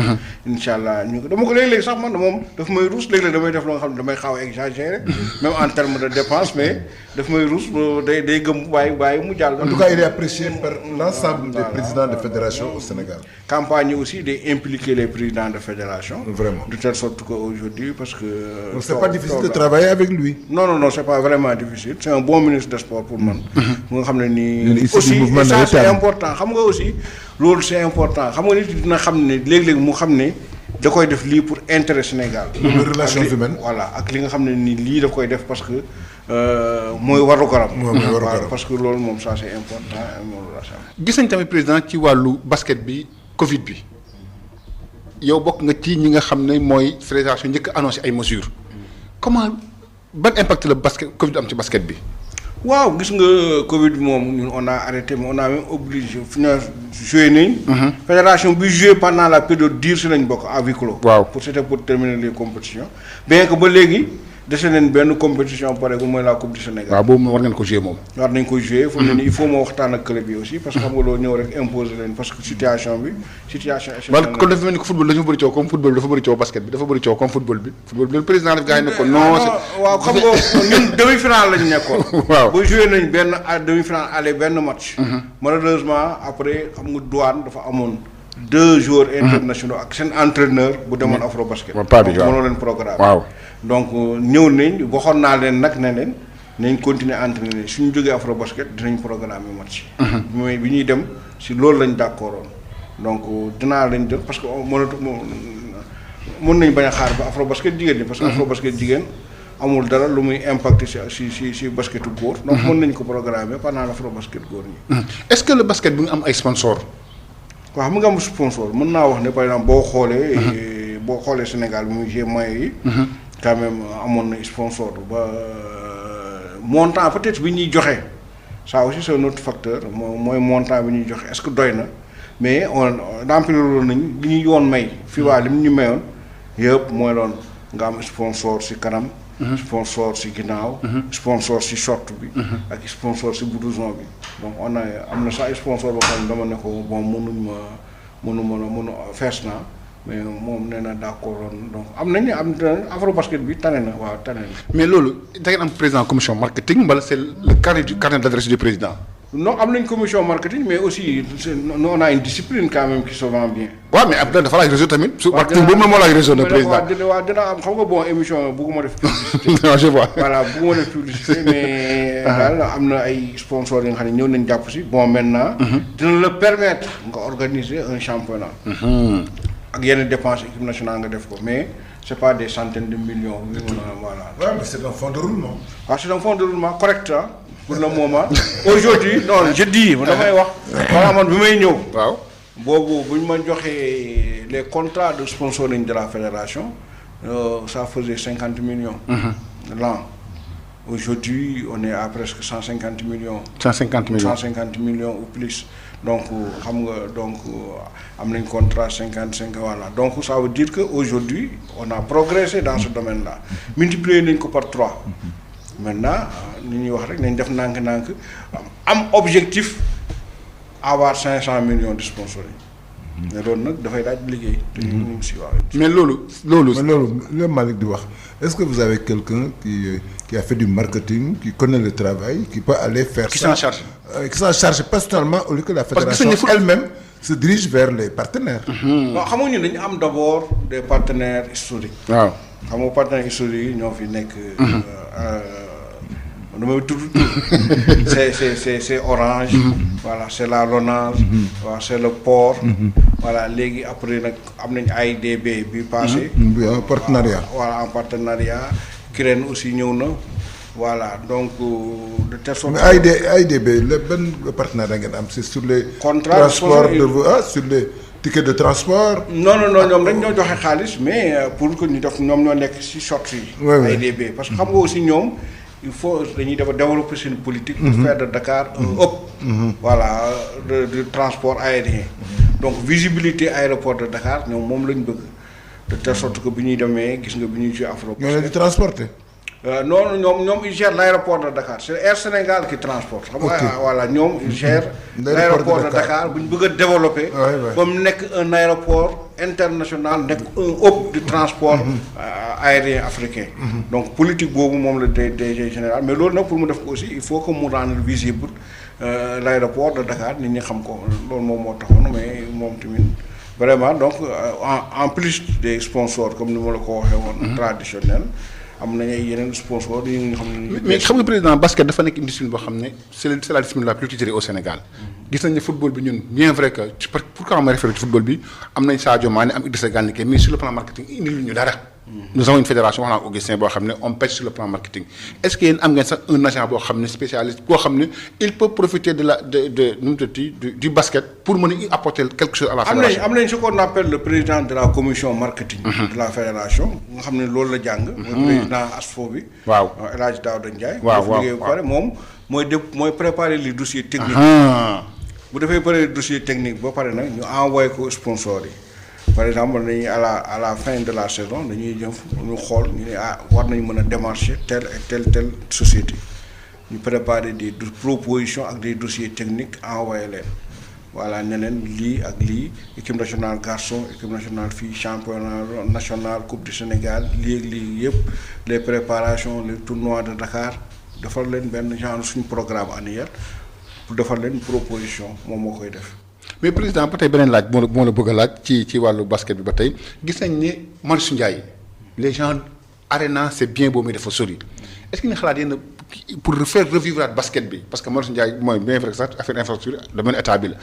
incha allah ñu ko dama ko léeg-léeg sax man moom daf may ruus léeg-léeg damay def loo nga xam ne damay xaw a exagérer. même en termes de dépense mais daf may ruus day gëm bàyyi mu jàll. en tout cas il est apprécié par l'ensemble des présidents de fédération au Sénégal. campagne aussi day impliquer les présidents de fédération. Vraiment. De telle sorte qu'aujourd'hui parce que. donc c'est pas difficile de travailler avec lui. non c'est pas vraiment difficile c'est un bon ministre des sports pour man. mu nga xam ne nii. aussi aussi ça c'est important xam nga aussi loolu c'est important xam nga nit dina xam ne léeg-léeg mu xam ne da koy def lii pour intérêt Sénégal. relations humaines. voilà ak li nga xam ne nii lii da koy def parce que mooy warugaram. parce que loolu moom ça c'est important gis nañ tamit président ci wàllu basket bi Covid bi yow bokk nga ci ñi nga xam ne mooy fédération njëkk annoncé ay mesures comment ban impact la basket Covid am ci basket bi. waaw gis nga Covid bi moom ñun on a arrêté mais on a même obligé fi ñu joué nañ. fédération bi joué pendant la période dure si lañ bokk à huis clos. waaw c'était pour terminer les compétitions bien que ba léegi dese leen benn compétition pareegul mooy la coupe du Sénégal. waaw boobu war ngeen ko jouer moom. war nañ ko jouer fu mu ne nii il faut ma waxtaan ak club yi aussi parce que xam nga loolu ñëw rek imposer leen parce que situation wala kon dafa mel ni ko football dafa bëri coow comme football bi dafa bëri coow basket bi dafa bëri coow comme football bi le président daf gars yi ne ko non. waaw xam nga ñun demi-finale lañu nekkoon. waaw ba joué nañ benn demi-finale aller benn match. malheureusement après xam nga douane dafa amoon 2 joueurs internationaux ak seen entraîneur bu demoon Afrobasket. waaw pas bi waaw mënoo leen programme. waaw donc ñëw nañ waxoon naa leen nag ne leen nañ continuer entraîner suñu jógee Afrobasket dinañ programmer match. mais bi ñuy dem si loolu lañ d'accordoon donc dinaa leen jël parce que mën nañ bañ a xaar ba Afrobasket jigéen ñi parce que Afrobasket jigéen amul dara lu muy impacté si basketu góor. donc mën nañ ko programmer pendant l'Afrobasket góor ñi. est-ce que le basket bi nga am ay sponsors. waaw mu nga am sponsor mën naa wax ne par exemple boo xoolee Sénégal bi muy maillot yi. quand même amoon na sponsor ba montant peut-être bi ñuy joxe ça aussi c'est un autre facteur mooy montant bi ñuy joxe est-ce que doy na mais on remplir nañ li ñu yoon may. FIBA li mu ñu mayoon yëpp mooy doon nga am sponsor ci kanam. sponsor ci ginnaaw. sponsor ci short bi. ak sponsor ci blouson bi. donc am na sax ay sponsor boo xam ne dama ne ko bon mënu fees naa mais moom nee na d'accord donc am Afrobasket bi tane na waaw tane na. mais loolu da ngeen am président commission marketing wala c'est le carnet d'adresse du président. non am nañ commission marketing mais aussi on a une discipline quand même qui se vend bien. waaw mais après dafa laaj réseau tamit. su marketing boobu moo laaj réseau. président waaw dina am xam nga bon émission bugguma def publicité. non je vois. voilà bugguma def publicité mais daal am na ay sponsors yi nga xam ne ñëw nañ jàpp si bon maintenant. dina la permettre nga organiser un championnat. ak yenn dépenses équipe nationale nga def ko mais c'est pas des centaines de millions. voilà. waaw mais c'est un fonds de roulement. waaw c'est un fonds de roulement correct ah. pour le moment aujourd'hui non je dis damay wax. voilà man bi may ñëw. waaw boobu bu ñu ma joxee les contrats de sponsoring de la fédération ça faisait 50 millions. l'an aujourd'hui on est à presque 150 millions. 150 millions 150 millions ou plus donc xam nga donc am nañ contrat 55 voilà donc ça veut dire que aujourd'hui on a progressé dans ce domaine-là multiplié nañ ko par 3. maintenant ni ñuy wax rek nañ def nànk-nànk am objectif avoir 500 millions de sponsoring. mais loolu nag dafay daaj liggéey. te ñu ngi si waaw. mais loolu. mais loolu le Malick di wax est-ce que vous avez quelqu'un qui a fait du marketing qui connaît le travail qui peut aller faire qui ça s'en charge personnellement au lieu que la fédération elle-même se dirige vers les partenaires. non xam nga ñun dañu am d'abord des partenaires historiques. waaw xam nga partenaires historiques yi ñoo fi nekk. damay tudd c'est Orange. voilà c'est la Lonase. waaw c'est le port. voilà léegi après nag am nañ AIBD bi passé. en partenariat. voilà en partenariat. Kirène aussi ñëw na. voilà donc de telle sorte. mais AIBD le benn partenariat ngeen am c'est sur les. contrats transport sur les tickets de transport. non ñoom dañ ñoo joxe xaalis mais pour que ñu def ñoom ñoo nekk ci sortie yi. AIBD parce que xam nga aussi ñoom. il faut dañuy développer seen politique. pour faire de Dakar un hub. voilà de transport aérien. donc visibilité aéroport de Dakar ñoom moom lañ bëgg de telle sorte que bi ñuy demee gis nga bi ñuy ci Afro. ñoo leen di transporter. non ñoom ils gèrent l'aéroport de Dakar c'est Air Sénégal qui transporte. xam nga voilà ñoom ils gèrent. l'aéroport de Dakar bu ñu bëgg a développer. ba mu nekk un aéroport international nekk un hub de transport. aérien africain. donc politique boobu moom la DG général mais loolu nag pour mu def ko aussi il faut que mu rendre visible l'aéroport de Dakar nit ñi xam ko loolu moom moo taxoon mais moom tamit vraiment donc en plus des sponsors comme ni ma la ko waxee woon. traditionnel. am nañu ay yeneen sponsor yi nga xam ne. mais xam nga président basket dafa nekk une discipline boo xam ne c'est la discipline la plus titrée au Sénégal. gis nañ ne football bi ñun bien vrai que pourquoi ma référé ci football bi am nañ Sadio Mané am Idrissa Gana Gueye mais sur le plan marketing indi lu ñu dara. nous avons une fédération wax naa Augustin boo xam ne on pêche sur le plan marketing est-ce que yéen am ngeen sax un agent boo xam ne spécialiste boo xam ne il peut profiter de nu mu tuddati du basket pour mën a apporter quelque chose à la fédération. am nañ ce qu'on appelle le président de la commission marketing. de la fédération nga xam ne loolu la jàng. mooy président ASFO bi. waaw El Hadj Daouda Ndiaye. waaw moom mooy préparer les dossiers techniques. bu defee pare dossier technique ba pare nag ñu envoyé ko sponsor yi. par exemple dañuy à la fin de la saison dañuy jëm ñu xool ñu ne war nañu mën a démarcher telle et telle société ñu préparer des propositions ak des dossiers techniques envoyé leen voilà ne leen lii ak lii équipe nationale garçon équipe nationale fille championnat national coupe du Sénégal lii ak lii yëpp les préparations les tournois de Dakar defal leen benn genre suñu programme annuel pour defal leen proposition moom moo koy def. mais président ba tey beneen laaj moo la bëgg a laaj ci wàllu basket bi ba tey gis nañ ne Marius Ndiaye les gens Arena c'est bien beau mais dafa sori est-ce que ñu xalaat yéen pour faire revivre at basket bi parce que Marius Ndiaye mooy bien vrai que sax affaire infrastructure domaine état bi la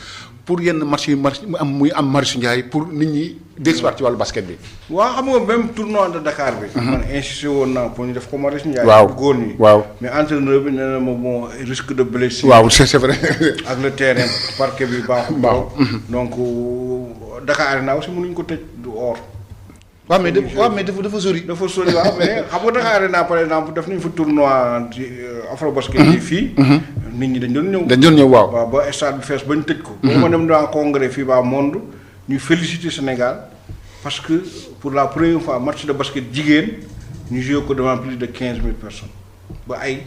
pour yenn match yi muy am Marius Ndiaye pour nit ñi dellusiwaat ci wàllu basket bi. waaw xam nga même tournoi de Dakar bi. man insisté woon naa pour ñu def ko Marius Ndiaye. waaw góor ñi. waaw mais entraîneur bi nee na ma bon risque de blessure. waaw c'est vrai. ak le terrain parquet bi baaxul. waaw donc Dakar Arena aussi mënuñ ko tëj du or. waaw mais dafa sori. dafa sori waaw mais xam nga Dakar Arena par exemple def nañu fa tournoi ci afro basket yi fii. nit ñi dañ doon ñëw. waaw ba stade bi fees bañ tëj ko. boo ma dem dans congrès FIBA monde ñu féliciter Sénégal parce que pour la première fois match de basket jigéen ñu joué ko devant plus de 15 000 personnes ba ay.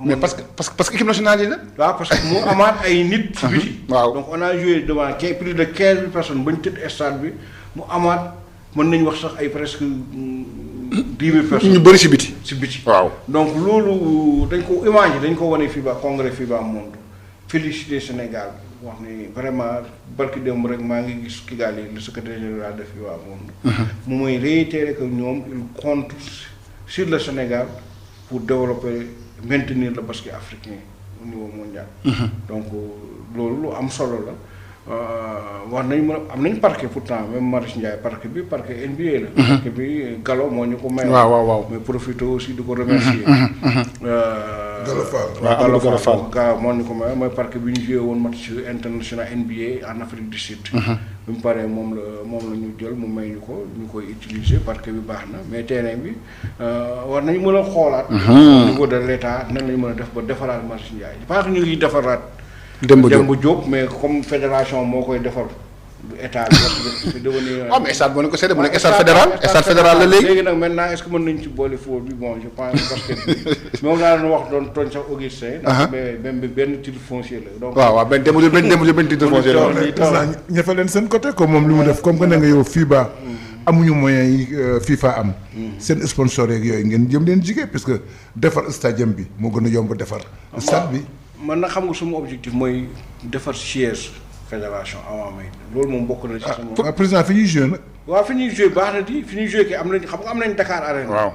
mais parce que équipe nationale yi la. waaw parce que mu amaat ay nit. ci biti. waaw donc on a joué devant plus de 15 000 personnes bañ tëj stade bi mu amaat. mën nañu wax sax ay presque 10 000 personnes. ñu bëri si biti. waaw donc loolu dañ ko imaginer dañ ko wane FIBA congrès FIBA monde féliciter Sénégal wax ni vraiment barki démb rek maa ngi gis Kigali le secrétaire général de FIBA monde. mu mooy réitérer que ñoom il compte sur le Sénégal pour développer maintenir le basket africain au niveau mondial. donc loolu lu am solo la. wax nañ mën am nañ parquet pourtant même Marius Ndiaye parquet NBA la. parquet bi Gallo moo ñu ko may. waaw mais profité aussi di ko remercier. Gallo Fall moo ñu ko may mooy parquet bi ñu joué woon match international NBA en Afrique du Sud. bi mu paree moom la ñu jël mu may ñu ko ñu koy utiliser parquet bi baax na mais terrain bi war nañu mën a xoolaat. au niveau de l'état nan lañu mën a def ba defaraat Marius Ndiaye je pense que ñu ngi defaraat. Demba Diop mais comme fédération moo koy defar état bi c'est devenu. mais stade moo ne ko séddee mu nekk stade fédéral la léegi nag maintenant est-ce que mën nañu ci boole foofu bi bon je pense basket bi moom laa doon wax doon tooñ sax Augustin. mais même benn titre foncier la. donc waaw benn titre foncier la. ñafe leen seen côté comme moom li mu def comme que ne nga yow FIBA amuñu moyens yi FIFA am. seen sponsor yeeg yooyu ngeen jëm leen jigéen parce que defar stadium bi moo gën a yomb defar. stade bi. man na xam nga suma objectif mooy defar siège fédération avant may loolu moom bokk na ci sama. président fi ñuy joué nag. waaw fi ñuy joué baax na di fi ñuy joué kii am nañ xam nga am nañ Dakar Arena. waaw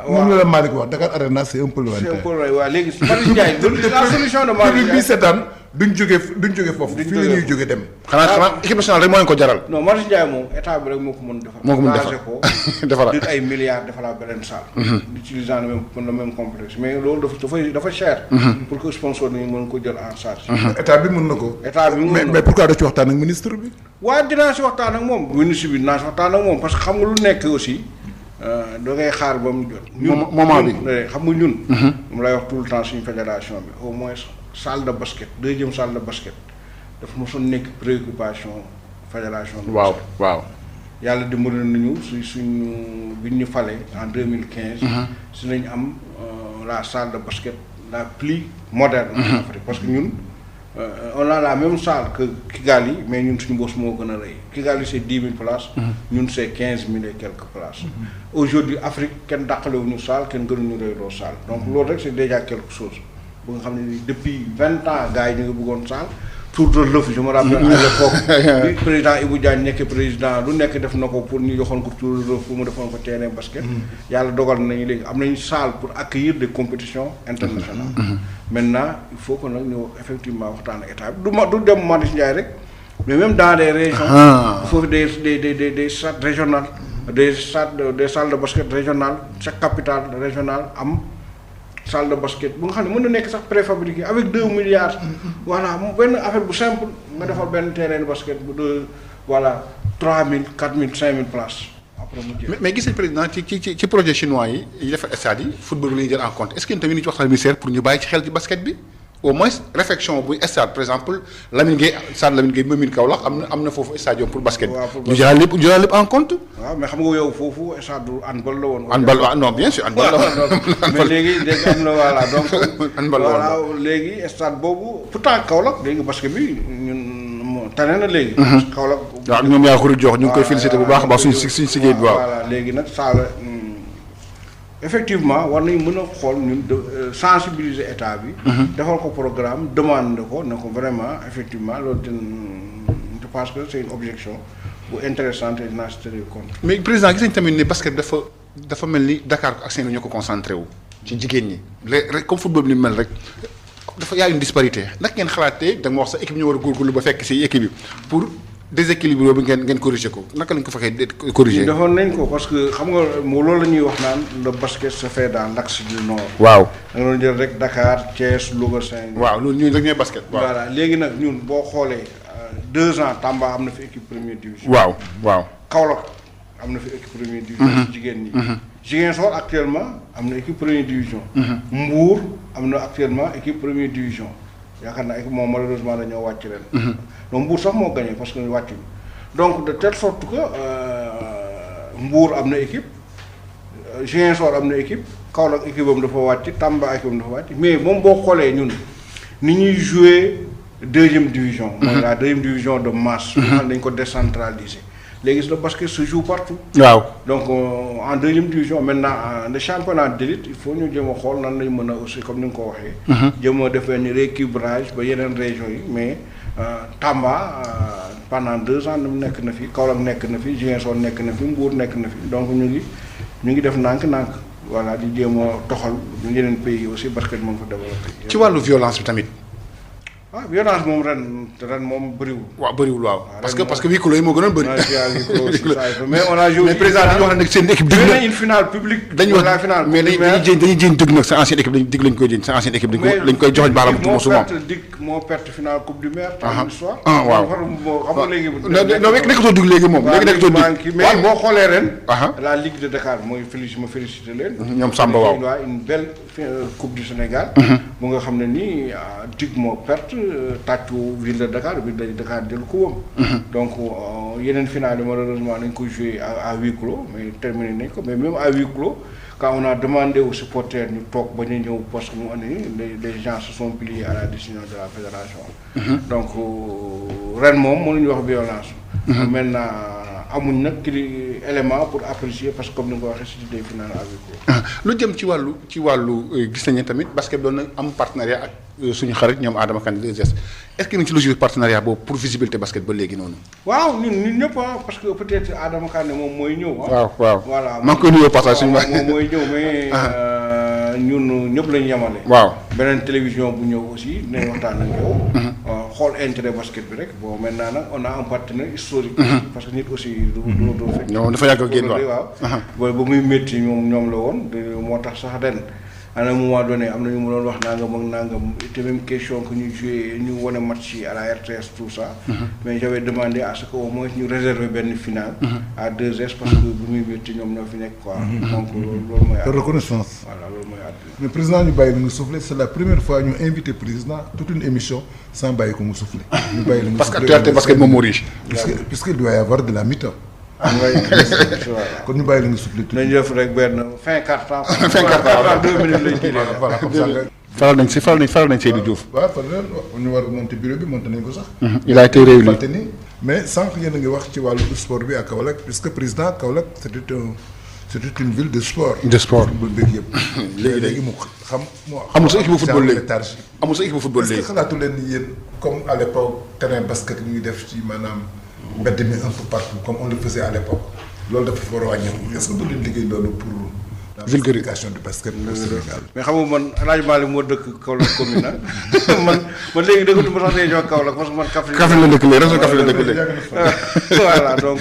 moom la Malick wax Dakar Arena c'est un peu loin. c'est un peu loin waaw léegi Marius Ndiaye la solution de Marius Ndiaye. public bi seetaan duñ jógee foofu. fii la ñuy jógee dem. xanaa équipe nationale rek moo leen ko jaral. non Marius Ndiaye moom état bi rek moo ko mën defar. moo ko mën defar ko defaraat di ay milliards defaraat beneen salle. utilisant le même complexe mais loolu dafa cher. pour que sponsor nañu mën ko jël en charge. état bi mën na ko. état bi mën na ko mais pourquoi da ci waxtaan ak ministre bi. waaw dinaa si waxtaan ak moom ministre bi dinaa si waxtaan ak moom parce que xam nga lu nekk aussi. da ngay xaar ba mu jot. moment bi xam nga ñun. mu lay wax tout le temps suñu fédération bi au moins salle de basket deuxième salle de basket dafa mosoon nekk préoccupation fédération. waaw. yàlla dimbali nañu suñu bi ñu fale en 2015. si nañu am la salle de basket la plus moderne. en Afrique parce que ñun on a la même salle que Kigali mais ñun suñu bos moo gën a rëy Kigali c'est 10 000 places. ñun c'est 15 000 et quelques places. aujourd'hui Afrique kenn dàqalewuñu salle kenn gënuñu rëyloo salle donc loolu rek c'est déjà quelque chose bu nga xam ne ni depuis 20 ans gars yi ñu ngi bëggoon salle. tour de l'œuf je me rappelle à l'époque bi président Ibou Diagne nekk président lu nekk def na ko pour ñu joxoon ko tour de l'œuf pour mu defoon ko terrain basket. yàlla dogal nañu léegi am nañu salle pour accueillir des compétitions internationales. maintenant il faut que nag ñu effectivement waxtaan ak état bi du dem Marius Ndiaye rek mais même dans des régions. il faut des stades régionales des salles de basket régionales chaque capitale régionale am. salle de basket bu nga xam ne mën na nekk sax préfabriqué avec 2 milliards. voilà mu benn affaire bu simple nga defal benn terrain de basket bu de voilà 3 000 4 000 5 000 places. après mu jeex mais gis nañ président ci projet chinois yi defar stade yi football bi la ñuy jël en compte est-ce que tamit ni ci waxtaan ministère pour ñu bàyyi ci xel ci basket bi au moins réflexion bu stade par exemple Lamine Gueye Mamine Kaolack am na foofu stadium pour basket. ñu jëlaat lépp en compte. waaw mais xam nga yow foofu stade du handball la woon. handball waaw non bien sûr handball la woon. mais léegi am na voilà donc. handball la woon voilà léegi stade boobu pourtant Kaolack léegi basket bi ñun tane na léegi. parce que Kaolack. waaw ñoom yaa ko jox ñu ngi koy félicité bu baax a baax suñu sigéey bi waaw. voilà léegi nag saa la effectivement war nañ mën a xool ñun sensibiliser état bi. defal ko programme demande ko ne ko vraiment effectivement loolu je pense que c'est une objection bu intéressante et dinaa si tenir compte. mais président gis nañ tamit ne basket dafa mel ni Dakar ak Saint-Louis ñoo ko concentré wu ci jigéen ñi rek comme football bi ni mel rek dafa y a une disparité nag ngeen xalaatee da nga wax sa équipe ñu war a góorgóorlu ba fekk si équipe bi pour déséquilibre bi ngeen corriger ko naka lañ ko fekkee corriger. ñu defoon nañ ko parce que xam nga loolu la ñuy wax naan le basket se fait dans l'axe du nord. waaw da nga doon jël rek Dakar Thiès Louga Saint-Louis. waaw loolu ñun rek ñooy basket. waaw voilà léegi nag ñun boo xoolee 2 ans Tamba am na fi équipe première division. waaw Kaolack am na fi équipe première division. ci jigéen ñi. Ziguinchor actuellement am na équipe première division. Mbour am na actuellement équipe première division. yaakaar naa équipe moom malheureusement dañoo wàcc ren. donc Mbour sax moo gagné parce que wàcc bi donc de telle sorte que Mbour am na équipe Ziguinchor am na équipe Kaolack équipe am dafa wàcc Tamba équipe am dafa wàcc mais moom boo xoolee ñun ni ñuy jouer 2e division. mooy la 2e division de masse. xam dañ ko décentraliser. léegi le basket se joue partout. waaw donc en 2e division maintenant le championnat d'élite il faut ñu jëm a xool nan lañ mën a aussi comme ni nga ko waxee. jëm a def benn rééquilibrage ba yeneen régions yi mais Tamba pendant 2 ans nekk na fi Kaolack nekk na fi Ziguinchor nekk na fi Mbour nekk na fi donc ñu ngi def nànk-nànk voilà di jéem a toxal yeneen pays yi aussi basket mën ko développé. ci wàllu violence bi tamit. violence moom ren moom bëriwul. waaw bëriwul waaw. parce que huis clos yi moo gënoon bëri. mais on a joué. mais président dañu wax nag seen équipe. dëgg na une finale publique. dañu wax la finale mais dañuy jéem dëgg nag sa ancienne équipe dig lañ koy jéem sa ancienne équipe dañ koy joxoñ baaraam tuuma souvent. moo perte finale coupe du maire. histoire waaw xam nga léegi. non nekkatoo dig léegi moom. léegi nekkatoo dig mais boo xoolee ren. la Ligue de Dakar mooy félicité leen. ñoom Samba waaw. une belle coupe du Sénégal. bu nga xam ne nii dig moo perte. tàccu ville de Dakar jël kubam. donc yeneen finale yi malheureusement nañ ko joué à huis clos mais terminé nañ ko mais même à huis clos quand on a demandé aux supporters ñu toog ba ñu ñëw parce que mu andi les gens se sont pliés à la décision de la fédération. donc ren moom mënuñu wax violence. maintenant amuñ nag élément pour apprécier parce que comme ni nga ko waxee c'était des finales à huis clos. lu jëm ci wàllu gis nañu tamit basket doon na am partenariat ak suñu xarit ñoom Adama Kane 2S est-ce que ñu ngi ci logique partenariat boobu pour visibilité basket ba léegi noonu. waaw ñun ñëpp parce que peut-être Adama Kane moom mooy ñëw. waaw voilà maa ngi koy nuyoo passage suñu. moom mooy ñëw mais ñun ñëpp lañu yemale. waaw beneen télévision bu ñëw aussi dinañ waxtaan ak yow. xool intérêt basket bi rek bon maintenant nag on a un partenaire historique. parce que nit aussi du fekk. non dafa yàgg a génn waaw ba muy métti ñoom la woon moo tax sax ren. à un moment donné am na ñu mënoon wax nangam ak nangam te même question que ñu joué ñu wane match yi à la RTS tout ça. mais j'avais demandé à ce que au moins ñu réserver benn finale. à 2S parce que bu muy métti ñoom ñoo fi nekk quoi. donc loolu mooy. reconnaissance. voilà loolu mooy àdduna. mais président ñu bàyyi la nga souffler c'est la première fois ñu invité président toute une émission sans bàyyi ko mu souffler. ñu bàyyi la nga parce que actualité parce que moom moo riche. puisqu'il doit y avoir de la mi-temps. kon ñu bàyyi la nga souffler tuuti. nañu def rek benn fin quart temps. fin quart temps 2 minutes lañ ci voilà comme ça nga. faral nañ Seydou Diouf. waaw fan la ñu war a monter bureau bi monter nañ ko sax. il a été réuni. mais sànq yéen a ngi wax ci wàllu sport bi ak Kaolack puisque président Kaolack c'était une ville de sport. de sport football beeg yëpp. léegi mu xam. amul sa équipe football léegi amul sa équipe football léegi. est-ce que xalaatu leen ni yéen comme à l'époque terrain basket ñuy def ci maanaam. mbedd mi un peu partout comme on le faisait à l'époque loolu dafa war a wàññeeku est-ce que du leen liggéey loolu pour la vulgarisation du basket au Sénégal. mais xam nga man El Hadj Malick moo dëkk Kaolack commune man léegi dëkkatu ma sax région Kaolack parce que man Kaffrine la dëkk léegi région Kaffrine la dëkk léegi. voilà donc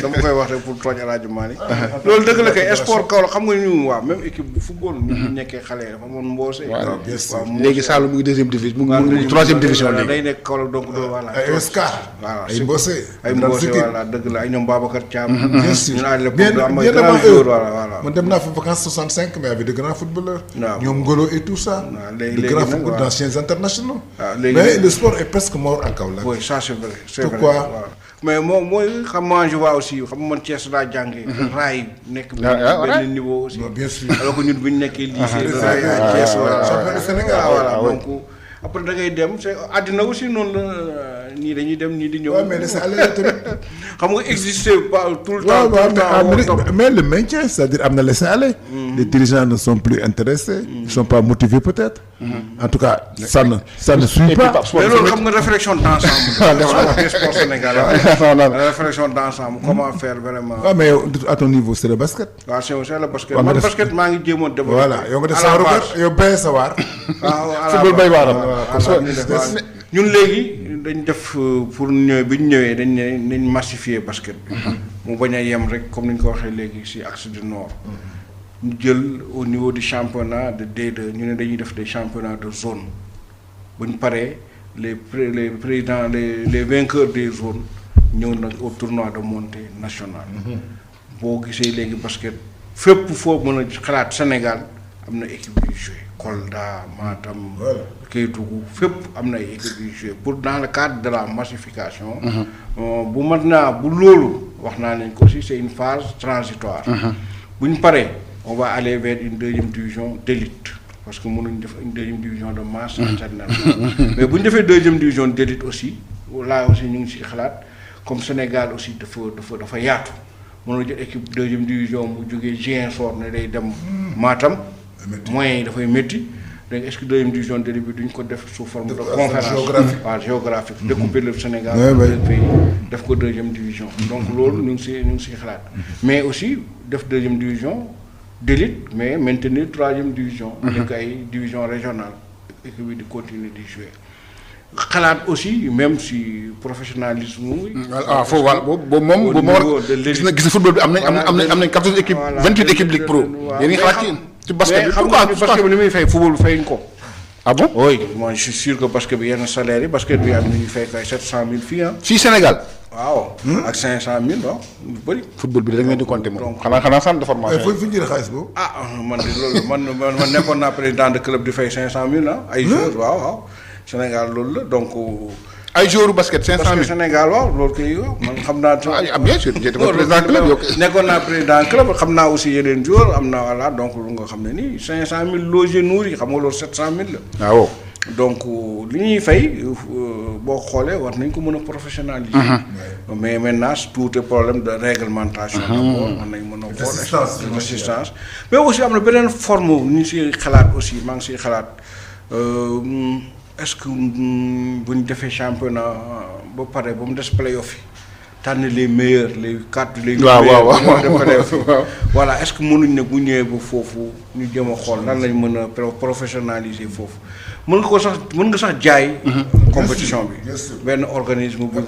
dama koy wax rek pour tooñ El Hadj Malick. loolu dëgg la kay sport Kaolack xam nga ñu waaw même équipe bu football. ñu nekkee xale yi dafa amoon Mboose. waaw léegi Saalum mu ngi 2e division mu ngi 3e division léegi. day nekk Kaolack donc voilà. ay Oscar. voilà ay Mboose. ay Mboose voilà dëgg la ay ñoom Babacar Thiam. bien sûr ñu naan la am ay grands joueurs voilà. man dem naa fa vacances France 65 mais avec de grands footballeurs. waaw ñoom Ngolo et tout ça. léegi de grands nag footballeurs waaw. d'anciens internationaux. léegi mais le sport est presque mort à Kaolack. oui ça c'est vrai. c'est Pourquoi? vrai waaw. mais moom mooy xam moi je vois aussi xam man Thiès laa jàngee. raay nekk benn niveau aussi. bien sûr. alors que ñun bu ñu nekkee lycée. raay Thiès champion du Sénégal. voilà donc après da ngay dem c'est àddina aussi noonu la ñii dañuy dem ñii di ñëw. waaw mais laissez aller tamit. xam nga exister pas tout le temps. waaw tout le temps mais le maintien c'est-à-dire am na laisser aller. Les dirigeants ne sont plus intéressés. Ils sont pas motivés peut-être. En tout cas ça ne suit pas. mais loolu xam nga réflexion d'ensemble. sport sénégalais. réflexion d'ensemble comment faire vraiment. waaw mais à ton niveau c'est le basket. waaw c'est le basket man basket maa ngi jéemoon développé. voilà yow nga def sa war yow béyee sa waar. football bay waaram. ñun léegi dañ def pour ñëw bi ñu ñëwee dañ ne nañ massifier basket bi. mu bañ a yem rek comme ni ñu ko waxee léegi ci axe du nord. ñu jël au niveau du championnat de D2 ñu ne dañuy def des championnats de zone bu ñu paree les présidents les vainqueurs des zones ñëw nag au tournoi de montée nationale. boo gisee léegi basket fépp foo mën a xalaat Sénégal am na équipe yu joué Kolda Matam. Kédougou fépp am na ay équipe yu joué pour dans le cadre de la massification. bu maintenant bu loolu wax naa leen ko aussi c'est une phase transitoire. bu ñu paree on va aller vers une deuxième division d'élite parce que mënuñ def une deuxième division de masse internationale. mais bu ñu defee deuxième division d'élite aussi là aussi ñu ngi ci xalaat comme Sénégal aussi dafa yaatu. mënoo jël équipe deuxième division mu jógee Ziguinchor ne day dem Matam. moyens yi dafay métti donc est-ce que deuxième division d'élite bi duñ ko def sous forme de conférence géographique découper le Sénégal en deux pays def ko deuxième division donc loolu ñu ngi si xalaat mais aussi def deuxième division d'élite mais maintenir troisième division nekk ay division régionale équipe bi di continuer di jouer xalaat aussi même si professionnalisme. foofu wàll boobu moom bu ma war gis na football bi am nañ 14 équipes 28 équipes Ligue Pro. yéen ngi xalaat ci basket bi pourquoi basket bi li muy fay football fayuñ ko. ah bon oui moi je suis sûr que basket bi yenn salaire yi basket bi am na ñuy fay kay 700 000 fii ah. fii Sénégal. waaw ak 500 000 waaw lu bëri. football bi da ngeen di compter moom. xanaa centre de formation. fooy fi ñu jëlee xaalis boobu. man de loolu man nekkoon naa président de club di fay 500 000 ah. ay joueurs waaw. Sénégal loolu la donc. ay joueurs basket 500 000 Sénégal waaw loolu kay man xam naa. bien sûr j'étais président club yow. nekkoon naa président club xam naa aussi yeneen joueurs am na voilà donc lu nga xam ne nii 500 000 logés nourris xam nga loolu 700 000 la. waaw. donc li ñuy fay boo xoolee war nañ ko mën a professionnaliser. mais maintenant tout est problème de réglementation. d'abord war nañ mën a. d'assistance mais aussi am na beneen forme ñu si xalaat aussi maa ngi siy xalaat. est-ce que bu ñu defee championnat ba pare ba mu des play-off yi tànn les meilleurs les 4 les. waaw de play-off yi voilà est-ce que mënuñ ne bu ñëwee ba foofu ñu jéem a xool nan lañ mën a professionnaliser foofu mën nga sax jaay. compétition bi benn organisme bu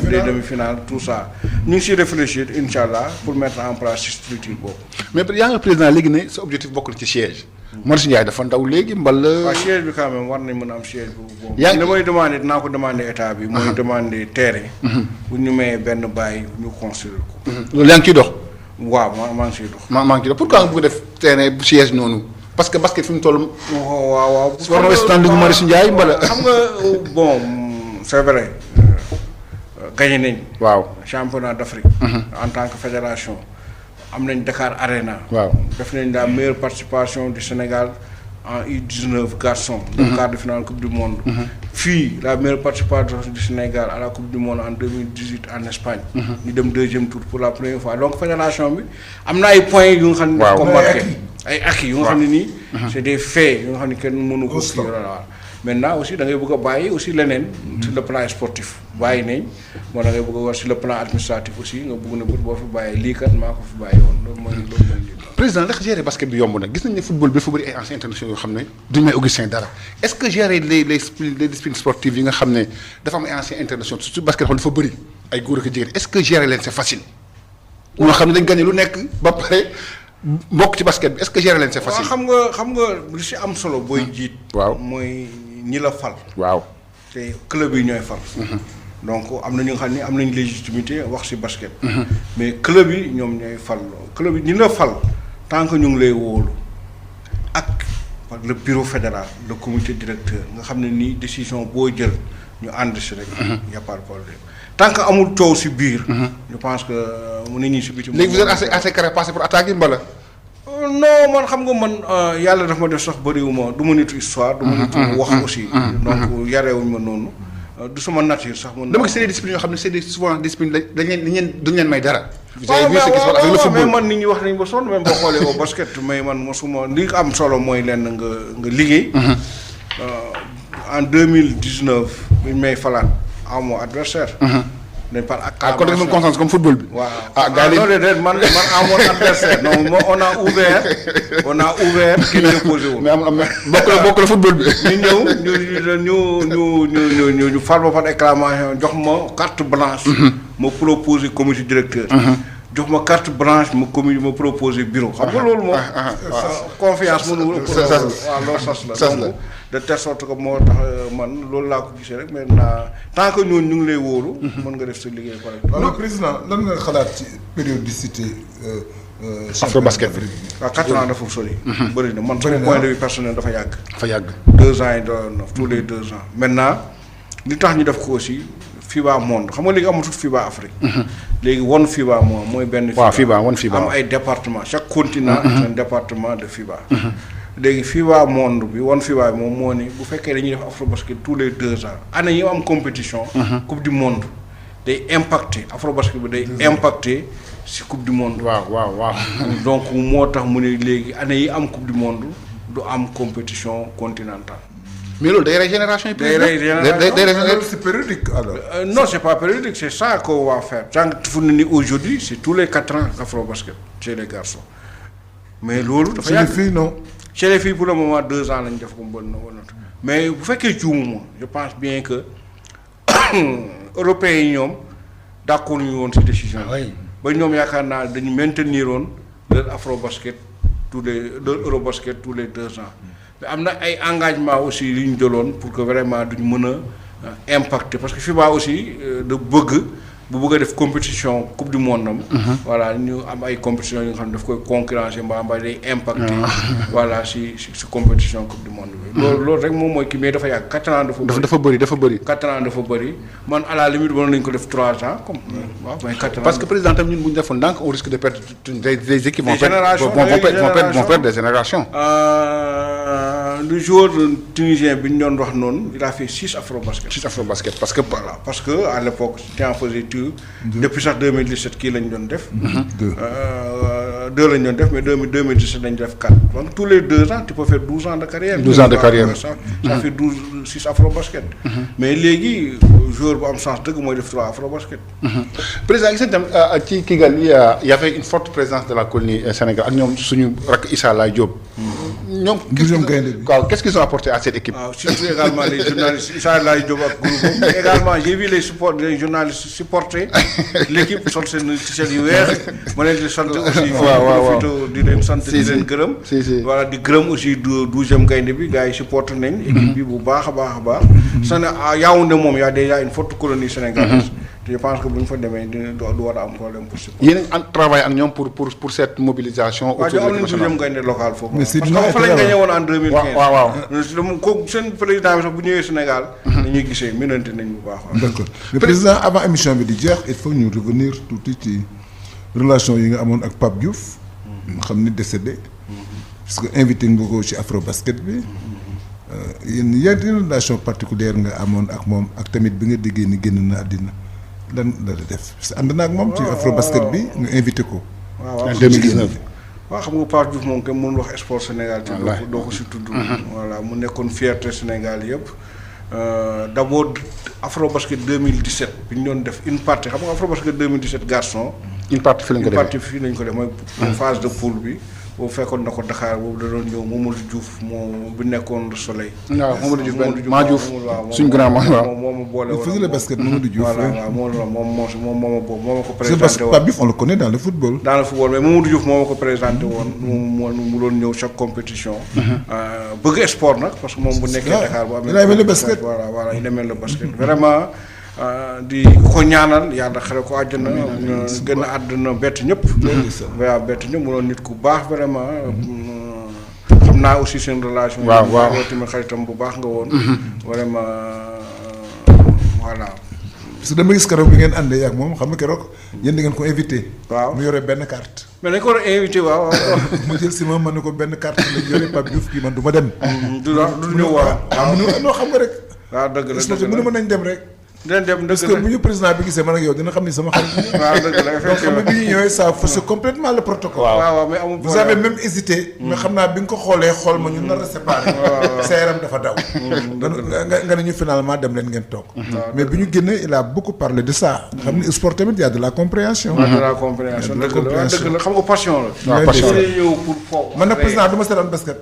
des demi-finales tout ça ñu ngi siy réfléchir incha allah pour mettre en place structure boobu. mais yaa nga président léegi ne sa objectif bokk na ci siège. Mor Ndiaye dafa ndaw léegi mbala. waaw siège bi quand même war nañ mën a am siège boobu. yaa ngi damay demandé dinaa ko demandé état bi. mooy demandé terrain. bu ñu mayee benn bàyyi ñu construire ko. loolu yaa ngi ciy dox. waaw maa ngi ciy dox. maa ngi ciy dox pourquoi nga bëgg def terrain bu siège noonu parce que basket fi mu toll. waaw. war na weesu tànn Mor Ndiaye mbala. xam nga bon c'est vrai gagné nañ. waaw championnat d'Afrique. en tant que fédération. am nañ Dakar Arena. waaw def nañ la meilleure participation du Sénégal en U19 garçons. le quart de finale coupe du monde. fii la meilleure participation du Sénégal à la coupe du monde en 2018 en Espagne. ñu dem deuxième tour pour la première fois donc fédération bi am na ay points yu nga xam ne. waaw marqué ay acquis yu nga xam ne nii. c'est des faits yu nga xam ne kenn mënu ko. maintenant aussi da ngay bëgg a bàyyi aussi leneen. sur le plan sportif bàyyi nañ moo da ngay bëgg a war sur le plan administratif aussi nga bëgg na boo fi bàyyi lii kat maa ko fi bàyyi woon loolu mooy lii. président ndax gérer basket bi yomb na gis nañ ne football bi dafa bëri ay anciens internationaux yoo xam ne duñu may Augustin dara est-ce que gérer les disciplines sportives yi nga xam ne dafa am ay anciens internationaux surtout basket dafa bëri ay góor ak jigéen est-ce que gérer leen c'est facile. ñoo xam ne dañ gagné lu nekk ba pare mbokk ci basket bi est-ce que gérer leen c'est facile. waaw xam nga lu si am solo booy jiit. waaw mooy ñi la fal. waaw te club yi ñooy fal. donc am na ñu nga xam ne am nañ légitimité wax ci basket. mais club yi ñoom ñooy fal club yi ñi la fal tant que ñu ngi lay wóolu ak le bureau fédéral le comité directeur nga xam ne nii décision boo jël ñu ànd si rek. y a pas de problème tant que amul coow si biir. je pense que nit ñi si biti. léegi vous êtes assez capable pour attaquer mbala. non man xam nga man yàlla daf ma def sax bëriwuma du ma nitu histoire. du ma nitu wax aussi. donc yarewuñ ma noonu. du sama nature sax man. dama gis des disciplines yoo xam ne c'est des souvent discipline dañ leen duñ leen may dara. waaw mais man nit ñi wax nañ ba sonn même boo xoolee au basket mais man mosuma li am solo mooy lenn nga liggéey. en 2019 bi ñu may falaat amoo adversaire. dañ par ak kon dafa constance comme football bi. waaw gars yi man amoon adversaire non on a ouvert kenn déposé woon. mais am bokk la football bi. ñu fal ma par acclamation jox ma carte blanche. ma proposé comité directeur. jox ma carte blanche ma proposé bureau. xam nga loolu moom. confiance mënu waaw loolu sas la donc de telle sorte que moo tax man loolu laa ko gisee rek maintenant tant que ñooñu ñu ngi lay wóolu. mën nga def sa liggéey pare. alors président lan nga xalaat ci périodicité. Afrobasket bi. waaw 4 ans dafa sori. bëri na man sama point de vue personnel dafa yàgg. 2 ans yi doon na tous les 2 ans. maintenant li tax ñu def ko aussi FIBA monde xam nga léegi amatul FIBA Afrique. léegi won FIBA moom mooy benn. waaw FIBA won FIBA am ay département chaque continent est un département de FIBA. léegi FIBA monde bi won FIBA bi moom moo ni bu fekkee dañuy def Afrobasket tous les 2 ans année yi am compétition. coupe du monde day impacté Afrobasket bi day impacté si coupe du monde. waaw. donc moo tax mu ne léegi année yi am coupe du monde du am compétition continentale. mais loolu day rey génération yi. C'est périodique alors. Non, c'est pas périodique, c'est ça qu'on va faire. Aujourd'hui, c'est tous les 4 ans l'Afrobasket chez les garçons. Mais l'autre, chez les filles, non. Chez les filles, pour le moment, 2 ans, mais vous faites que je pense bien que les Européens, d'accord, ils ont cette décision. Ils ont maintenir leur Afrobasket, leur Eurobasket tous les 2 ans. Mais am na ay engagement aussi yu ñu jëloon pour que vraiment duñ mën a impacter parce que FIBA aussi da bëgg bu bëgg a def compétition coupe du monde am. voilà ñu am ay compétition yi nga xam ne daf koy concurrencer mbaa day impacter. voilà si compétition coupe du monde bi. loolu rek moom mooy kii mais dafa yàgg 4 ans dafa bëri. 4 ans dafa bëri man à la limite mënoon nañu ko def 3 ans comme waaw mais 4 ans. parce que président tam ñun bu ñu defoon donc on risque de perdre des équipes. Des générations vont perdre des générations. Le joueur tunisien bi ñu doon wax noonu il a fait 6 Afrobasket. parce que voilà parce que à l'époque tu en faisais tout. depuis sax 2017 kii lañ doon def. 2 lañ doon def mais 2017 lañ def 4 donc tous les 2 ans tu peux faire 12 ans de carrière. 12 ans de carrière ça fait 6 Afrobasket. mais léegi joueur bu am chance dëgg mooy def 3 Afrobasket. président gis nañ tam ci Kigali y avait une forte présence de la colonie Sénégal ak ñoom suñu rakk Issa Laye Diop. ñoom qu'est-ce qu'ils ont apporté à cette équipe. Surtout également les journalistes Issa Laye Diop ak groupe mais également j'ai vu les journalistes supporter l'équipe sol seen t-shirt yu weex ma leen di sant aussi. waaw di leen sant di leen gërëm. voilà di gërëm aussi 12e gaynde bi gars yi supporter nañ. équipe bi bu baax a baax. Yaoundé moom y a déjà une forte colonie sénégalaise. je pense que bu ñu fa demee du war a am problème pour supporter. yéen a travaillé ak ñoom pour cette mobilisation. autour de l'équipe nationale waaw gaynde local foofu. parce que fa lañ gagné woon en 2015. waaw. kooku seen président bi sax bu ñëwee Sénégal. dañuy gisee mënante nañ bu baax. d'accord mais président avant émission bi di jeex il faut ñu revenir tuuti ci relation yi nga amoon ak Pape Diouf. nga xam ni décédé. parce que invité nga ko ci Afrobasket bi. yéen yan relation particulière nga amoon ak moom ak tamit bi nga déggee ni génn na àddina. lan la def parce que ànd naa ak moom ci Afrobasket bi nga invité ko. waaw 2019. waaw xam nga Pape Diouf moom kenn mënul wax sport Sénégal. te doo ko si tudd. voilà mu nekkoon fierté Sénégal yëpp. d'abord Afrobasket 2017 bi ñu doon def une partie xam nga Afrobasket 2017 garçon. une partie fii lañ ko def mooy phase de poule bi. boobu fekkoon na ko Dakar boobu da doon ñëw Mamadou Diouf moo bi nekkoon le soleil. waaw Mamadou Diouf maa Diouf suñu grand waaw moo ma boole woon. il faisait le basket Mamadou Diouf. voilà moom moo ma ko présenté woon. Pape Diouf on le connaît dans le football. dans le football mais Mamadou Diouf moo ma ko présenté woon. mu doon ñëw chaque compétition. bëgg sport nag parce que moom bu nekkee Dakar bu amee. il aimait le basket voilà il aimait le basket vraiment. di ko ñaanal yàlla xare ko àjjana gën a àdduna bett ñëpp waaw bett ñëpp mu doon nit ku baax vraiment xam naa aussi seen relation waaw tamit xaritam bu baax nga woon vraiment voilà parce que dama gis keroog bi ngeen àndee ak moom xam nga keroog yéen di ngeen ko invité waaw mu yore benn carte mais dañ ko war a invité waaw mu jël si ma ne ko benn carte lañ yore Pape Diouf kii man du ma dem du ñëw waaw noo xam nga rek waaw dëgg la mu ne ma nañ dem rek dinañ dem parce que bu ñu président bi gisee man ak yow dina xam ni sama xarit. waaw dëgg la donc xam nga bi ñu ñëwee ça fausse complètement le protocole. waaw mais amul vous avez même hésité. mais xam naa bi nga ko xoolee xool ma ñu nar a séparé. sa yaram dafa daw. nga ne ñu finalement dem leen ngeen toog. mais bi ñu génnee il a beaucoup parlé de ça. xam ni sport tamit y a de la compréhension. de la compréhension dëgg la xam nga passion la. waaw passion la ñëw pour foofu. man nag président du ma seetaan basket.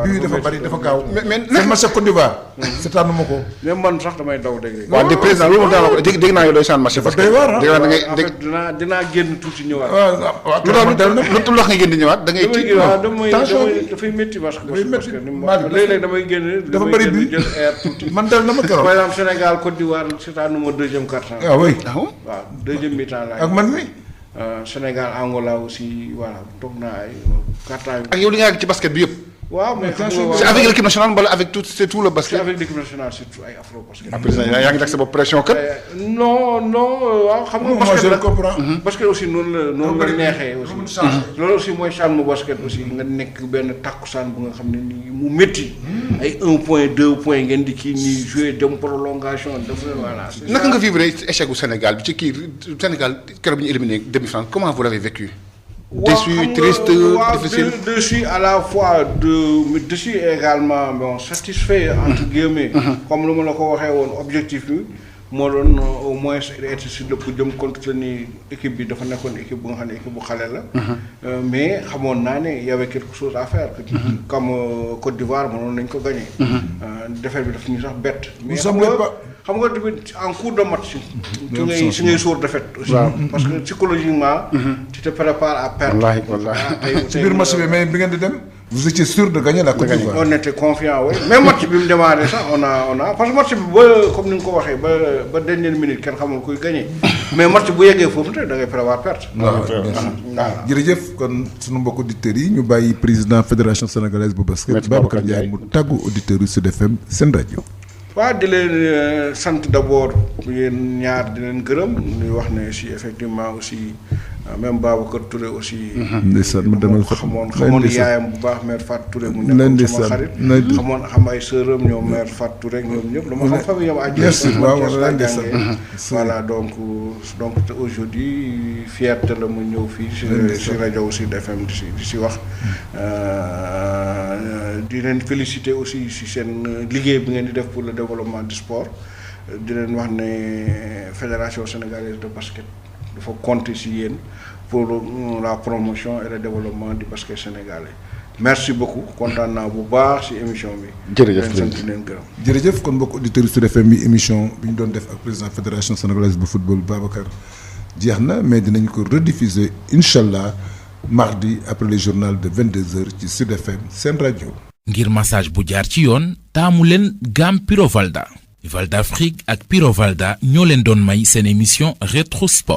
bii dafa bari dafa gaaw. mais match Côte d'Ivoire. seetaanu ma ko. même man sax damay daw dégg waaw de président loolu moom daanaka ko dégg naa yow doy saan match parce que dinaa génn tuuti ñëwaat. waaw lu wax nga génn ñëwaat da ngay kii dafay métti parce que léeg-léeg damay génn dafa bëri bi jël air tuuti man dal na ma keroog. par exemple Sénégal Côte d'Ivoire seetaanu ma deuxième quart-temps. ah oui waaw deuxième mi-temps laa ak man mi Sénégal Angola aussi voilà toog naa ay quart-temps ak yow li nga yàgg ci basket bi yëpp. waaw mais c'est avec l'équipe nationale wala avec tout c'est tout le basket. c'est avec l'équipe nationale surtout ay afro basket. président yaa ngi teg sa bopp pression kat. non waaw xam nga. moi je le comprends. basket aussi noonu la neexee aussi. loolu aussi mooy charme basket aussi nga nekk benn takkusaan bu nga xam ne nii mu métti. ay 1 point 2 point ngeen di kii nii jouer dem prolongation dafa voilà. naka nga vivre échec gu Sénégal bi ci kii Sénégal keroog bi ñu éliminé demi-finale comment vous l'avez vécu. Déçu, triste, difficile. Déçu à la fois déçu également bon satisfait entre guillemets. Comme lu ma la ko waxee woon objectif bi moo doon au moins être sur le podium compte tenu équipe bi dafa nekkoon équipe bu nga xam ne équipe bu xale la. mais xamoon naa ne y avait quelque chose à faire. comme Côte d'Ivoire mënoon nañ ko gagner. défaite bi daf ñu sax bett. mais xam nga tamit en cours de match. su ngay sóor défaite aussi. parce que psychologiquement. tu te prépares à perdre. wallaahi ci biir match bi mais bi ngeen di dem. vous étiez sûr de gagner la Côte d'Ivoire. on était confiant oui même match bi mu démarré sax on a parce que match bi ba comme ni nga ko waxee ba dernière minute kenn xamul kuy gagner mais match bu yeggee foofu te da ngay prévoir perte. waaw jërëjëf kon sunu mbokk auditeurs yi ñu bàyyi président fédération sénégalaise bu basket. Babacar Ndiaye mu tàggu auditeurs yu Sud FM seen rajo. waaw di leen sant d'abord yéen ñaar di leen gërëm di wax ne si effectivement aussi même Babacar Touré aussi. ndeysaan ma demal fa xamoon yaayam bu baax mère Fatou Touré mu nekkoon sama xarit xam ay sœuram ñoom mère Fatou Touré ñoom ñëpp dama xam famille yam voilà donc aujourd'hui fierté la mu ñëw fii si rajo Sud FM di si wax di leen féliciter aussi si seen liggéey bi ngeen di def pour le développement du sport di leen wax ne fédération sénégalaise de basket dafa compter si yéen pour la promotion et le développement du basket sénégalais merci beaucoup kontaan naa bu baax si émission bi. jërëjëf sant leen gërëm. jërëjëf kon mbokk auditeurs Sud FM bi émission bi ñu doon def ak président fédération sénégalaise bu football Babacar jeex na mais dinañ ko rediffuser incha allah mardi après le journal de 22h ci Sud FM seen rajo. ngir massage bu jaar ci yoon taamu leen gamme Piro Valda. Valda Afrique ak Piro Valda ñoo leen doon may seen émission Rétro Sport.